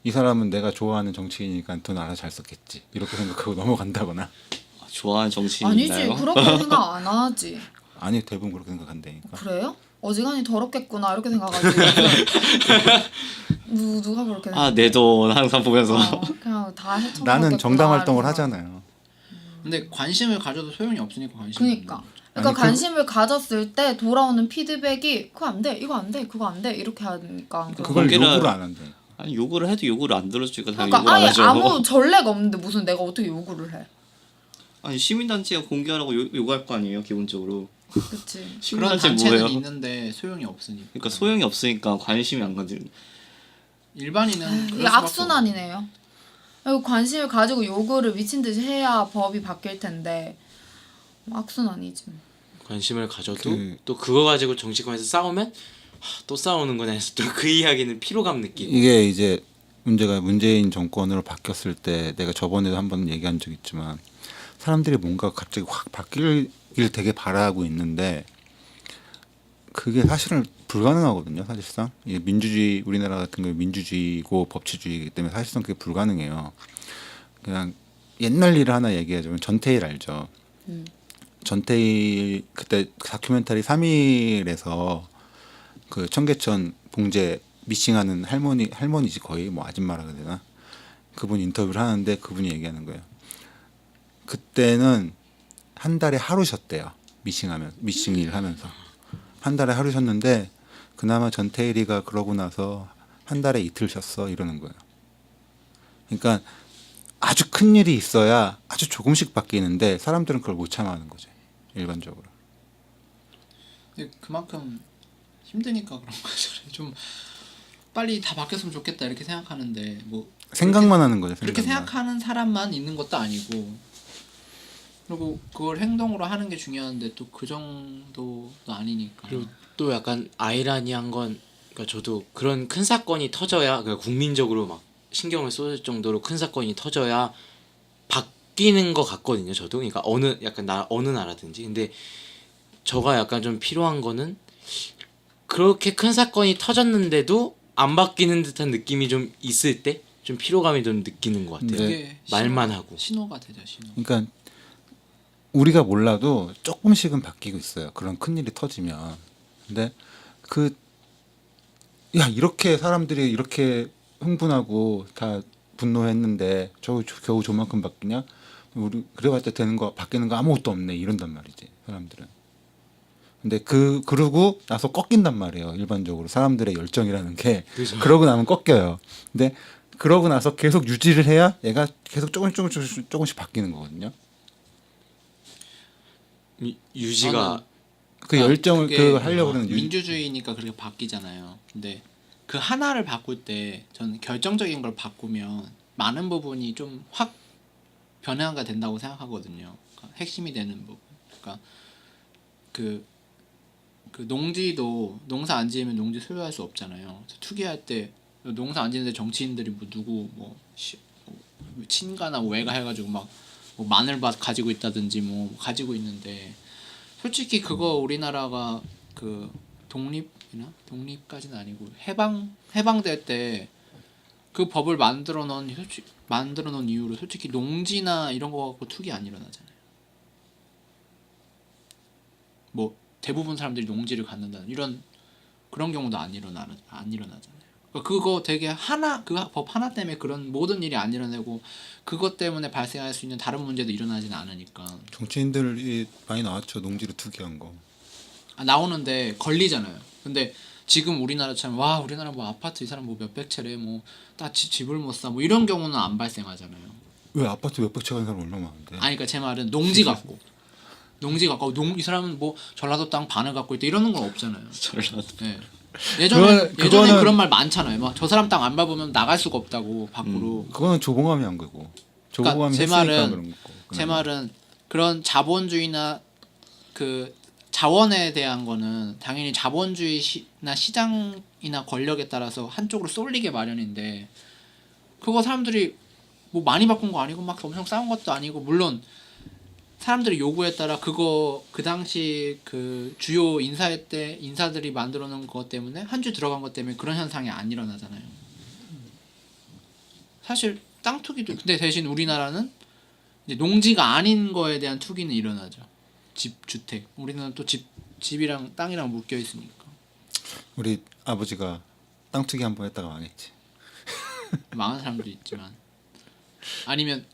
이 사람은 내가 좋아하는 정치인이니까 돈 알아서 잘 썼겠지 이렇게 생각하고 넘어간다거나. 좋아하는 정치인 아니지 있나요? 그렇게 생각 안 하지. 아니 대부분 그렇게 생각한다니까. 그래요? 어지간히 더럽겠구나 이렇게 생각하지. 누가 그렇게 생각해? 내 돈 항상 보면서. 그냥 다 헤쳐먹겠구나. 나는 정당 활동을 이렇게 하잖아요. 근데 관심을 가져도 소용이 없으니까 관심. 그러니까. 그러니까 아니, 관심을 가졌을 때 돌아오는 피드백이 그거 안 돼, 이거 안 돼, 그거 안 돼 이렇게 하니까. 그걸 공개를- 요구를 안 한대. 아니 요구를 해도 요구를 안 들어주니까 당연히 그러니까 요구를 안 아예 하죠. 아무 전례가 없는데 무슨 내가 어떻게 요구를 해? 아니 시민단체가 공개하라고 요구할 거 아니에요 기본적으로. 그렇지. 그런 시민단체 단체는 뭐예요? 있는데 소용이 없으니까. 그러니까 소용이 없으니까 관심이 안 가지. 일반인은 이게 그럴 수밖에 악순환이네요. 그리고 관심을 가지고 요구를 미친 듯이 해야 법이 바뀔 텐데 악순환이지. 관심을 가져도 그- 또 그거 가지고 정치권에서 싸우면 또 싸우는구나 해서 또 그 이야기는 피로감 느끼고. 이게 이제 문제가 문재인 정권으로 바뀌었을 때 내가 저번에도 한번 얘기한 적 있지만 사람들이 뭔가 갑자기 확 바뀌길 되게 바라고 있는데 그게 사실은 불가능하거든요. 사실상 이게 민주주의 우리나라 같은 거 민주주의고 법치주의이기 때문에 사실상 그게 불가능해요. 그냥 옛날 일을 하나 얘기하자면 전태일 알죠? 전태일 그때 다큐멘터리 3일에서 그 청계천 봉제 미싱하는 할머니지 거의 뭐 아줌마라 그래야 되나? 그분 인터뷰를 하는데 그분이 얘기하는 거예요. 그때는 한 달에 하루 쉬었대요. 미싱 일 하면서 한 달에 하루 쉬었는데 그나마 전태일이가 그러고 나서 한 달에 이틀 쉬었어 이러는 거예요. 그러니까 아주 큰 일이 있어야 아주 조금씩 바뀌는데 사람들은 그걸 못 참아하는 거죠. 일반적으로. 근데 그만큼 힘드니까 그런 거죠. 좀 빨리 다 바뀌었으면 좋겠다 이렇게 생각하는데 뭐 생각만 하는 거죠. 그렇게 생각만. 생각하는 사람만 있는 것도 아니고 그리고 그걸 행동으로 하는 게 중요한데 또 그 정도도 아니니까. 그리고 또 약간 아이러니한 건 그러니까 저도 그런 큰 사건이 터져야 그러니까 국민적으로 막 신경을 쏟을 정도로 큰 사건이 터져야 바뀌는 것 같거든요. 저도 그러니까 어느 나라든지. 근데 저가 약간 좀 필요한 거는 그렇게 큰 사건이 터졌는데도 안 바뀌는 듯한 느낌이 좀 있을 때 좀 피로감이 좀 느끼는 것 같아요. 그게 말만 하고. 신호가 되죠 신호. 그러니까 우리가 몰라도 조금씩은 바뀌고 있어요. 그런 큰 일이 터지면. 근데 이렇게 사람들이 이렇게 흥분하고 다 분노했는데 겨우 저만큼 바뀌냐? 우리 그래봤자 바뀌는 거 아무것도 없네 이런단 말이지 사람들은. 근데 그러고 나서 꺾인단 말이에요. 일반적으로 사람들의 열정이라는 게 그러고 나면 꺾여요. 근데 그러고 나서 계속 유지를 해야 얘가 계속 조금씩 바뀌는 거거든요. 유지가 그 열정을 그게 하려고 그러는 민주주의니까 그렇게 바뀌잖아요. 근데 그 하나를 바꿀 때 저는 결정적인 걸 바꾸면 많은 부분이 좀 확 변화가 된다고 생각하거든요. 그러니까 핵심이 되는 부분. 그러니까 그 농지도 농사 안 지으면 농지 소유할 수 없잖아요. 그래서 투기할 때 농사 안 지는데 정치인들이 뭐 누구 뭐 친가나 뭐 외가 해가지고 막 뭐 마늘밭 가지고 있다든지 뭐 가지고 있는데 솔직히 그거 우리나라가 그 독립까지는 아니고 해방될 때 그 법을 만들어 놓은 이유로 솔직히 농지나 이런 거 갖고 투기 안 일어나잖아요. 뭐 대부분 사람들이 농지를 갖는다는 이런 그런 경우도 안 일어나잖아요. 그거 되게 그 법 하나 때문에 그런 모든 일이 안 일어나고 그것 때문에 발생할 수 있는 다른 문제도 일어나지는 않으니까. 정치인들이 많이 나왔죠. 농지로 투기한 거. 나오는데 걸리잖아요. 근데 지금 우리나라처럼 우리나라 뭐 아파트 이 사람 뭐 몇백 채래 뭐 다 집을 못 사 뭐 이런 경우는 안 발생하잖아요. 왜 아파트 몇백 채 가는 사람 얼마나 많은데? 아니 그러니까 제 말은 농지 갖고 이 사람은 뭐 전라도 땅 반을 갖고 있다 이러는 건 없잖아요. 전라도. 네. 예전에 그거는- 그런 말 많잖아요. 막 저 사람 땅 안 밟으면 나갈 수가 없다고 밖으로. 그거는 조봉암이 한 거고. 그러니까 조봉암이 제 했으니까 말은- 그런 거고. 제 말은 그런 자본주의나 그 자원에 대한 거는 당연히 자본주의나 시장이나 권력에 따라서 한쪽으로 쏠리게 마련인데 그거 사람들이 뭐 많이 바꾼 거 아니고 막 엄청 싸운 것도 아니고 물론 사람들의 요구에 따라 그거 그 당시 그 주요 인사들이 만들어 놓은 것 때문에 한 주 들어간 것 때문에 그런 현상이 안 일어나잖아요. 사실 땅 투기도 근데 대신 우리나라는 이제 농지가 아닌 거에 대한 투기는 일어나죠. 주택. 우리는 또 집이랑 땅이랑 묶여 있으니까. 우리 아버지가 땅 투기 한 번 했다가 망했지. 망한 사람도 있지만 아니면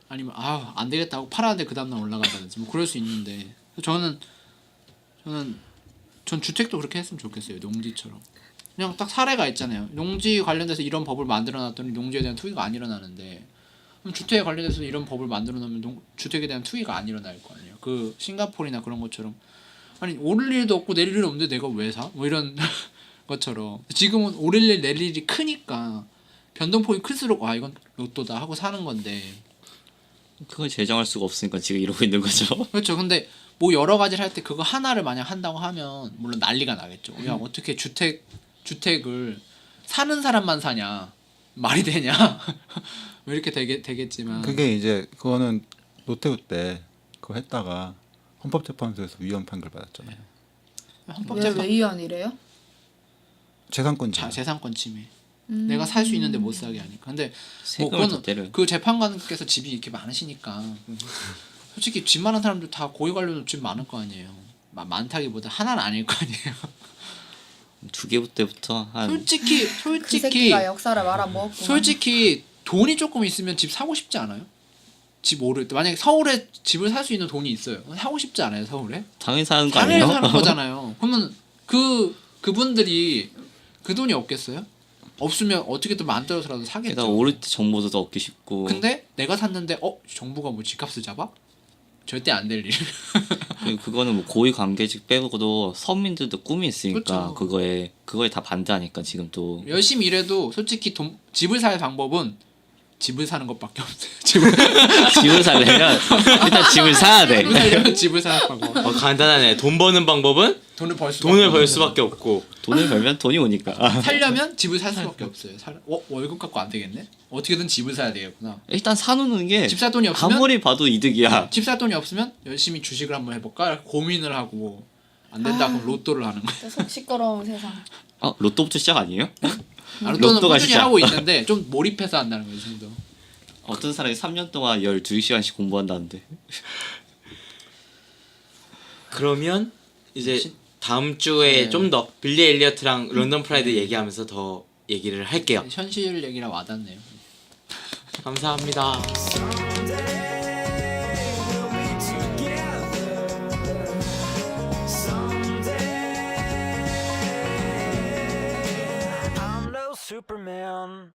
안 되겠다 하고 팔았는데 그 다음날 올라간다든지 뭐 그럴 수 있는데 전 주택도 그렇게 했으면 좋겠어요. 농지처럼. 그냥 딱 사례가 있잖아요. 농지 관련돼서 이런 법을 만들어 놨더니 농지에 대한 투기가 안 일어나는데 그럼 주택에 관련돼서 이런 법을 만들어 놓으면 주택에 대한 투기가 안 일어날 거 아니에요. 그 싱가포르나 그런 것처럼 아니 오를 일도 없고 내릴 일도 없는데 내가 왜 사? 뭐 이런 것처럼 지금은 오를 일 내릴 일이 크니까 변동폭이 클수록 이건 로또다 하고 사는 건데 그걸 제정할 수가 없으니까 지금 이러고 있는 거죠. 그렇죠. 근데 뭐 여러 가지를 할 때 그거 하나를 만약 한다고 하면 물론 난리가 나겠죠. 야 어떻게 주택을 사는 사람만 사냐 말이 되냐 왜 이렇게 되겠지만 그게 이제 그거는 노태우 때 그거 했다가 헌법재판소에서 위헌 판결 받았잖아요. 헌법재판 왜 위헌이래요? 재산권 재산권 침해. 내가 살 수 있는데 못 사게 하니까. 근데 뭐 세금을 더 때려. 그 재판관께서 집이 이렇게 많으시니까 솔직히 집 많은 사람들 다 고위 관료도 집 많을 거 아니에요. 많다기보다 하나는 아닐 거 아니에요. 두 개 때부터 한 솔직히 그 새끼가 역사를 말아먹었고. 솔직히 돈이 조금 있으면 집 사고 싶지 않아요? 집 오를 때 만약에 서울에 집을 살 수 있는 돈이 있어요. 사고 싶지 않아요 서울에? 당연히 사는 거 당연히 아니에요? 사는 거잖아요. 그러면 그분들이 그 돈이 없겠어요? 없으면 어떻게든 만들어서라도 사겠죠. 게다가 오를 때 정보도 더 얻기 쉽고. 근데 내가 샀는데 정부가 뭐 집값을 잡아? 절대 안 될 일. 그리고 그거는 뭐 고위 관계직 빼고도 서민들도 꿈이 있으니까 그쵸. 그거에 다 반대하니까 지금 또 열심히 일해도 솔직히 집을 살 방법은 집을 사는 것밖에 없어요. 집을 살려면 일단 집을 사야 돼. 집을 살려면 집을 사는 방법. 간단하네. 돈 버는 방법은 돈을 벌 수. 돈을 벌 수밖에 없고. 돈을 벌면 돈이 오니까. 살려면 집을 살 수밖에 없어요. 월급 갖고 안 되겠네. 어떻게든 집을 사야 되겠구나. 일단 사놓는 게 집 살 돈이 없으면 아무리 봐도 이득이야. 집 살 돈이 없으면 열심히 주식을 한번 해볼까 이렇게 고민을 하고 안 된다 그럼 로또를 하는 거야. 속 시끄러운 세상. 로또부터 시작 아니에요? 로또는 로또가 꾸준히 시작. 하고 있는데 좀 몰입해서 한다는 거죠. 이 정도. 어떤 사람이 3년 동안 12시간씩 공부한다는데. 그러면 이제 다음 주에 네. 좀 더 빌리 엘리어트랑 런던 프라이드 얘기하면서 더 얘기를 할게요. 현실 얘기랑 와닿네요. 감사합니다. I'm no Superman.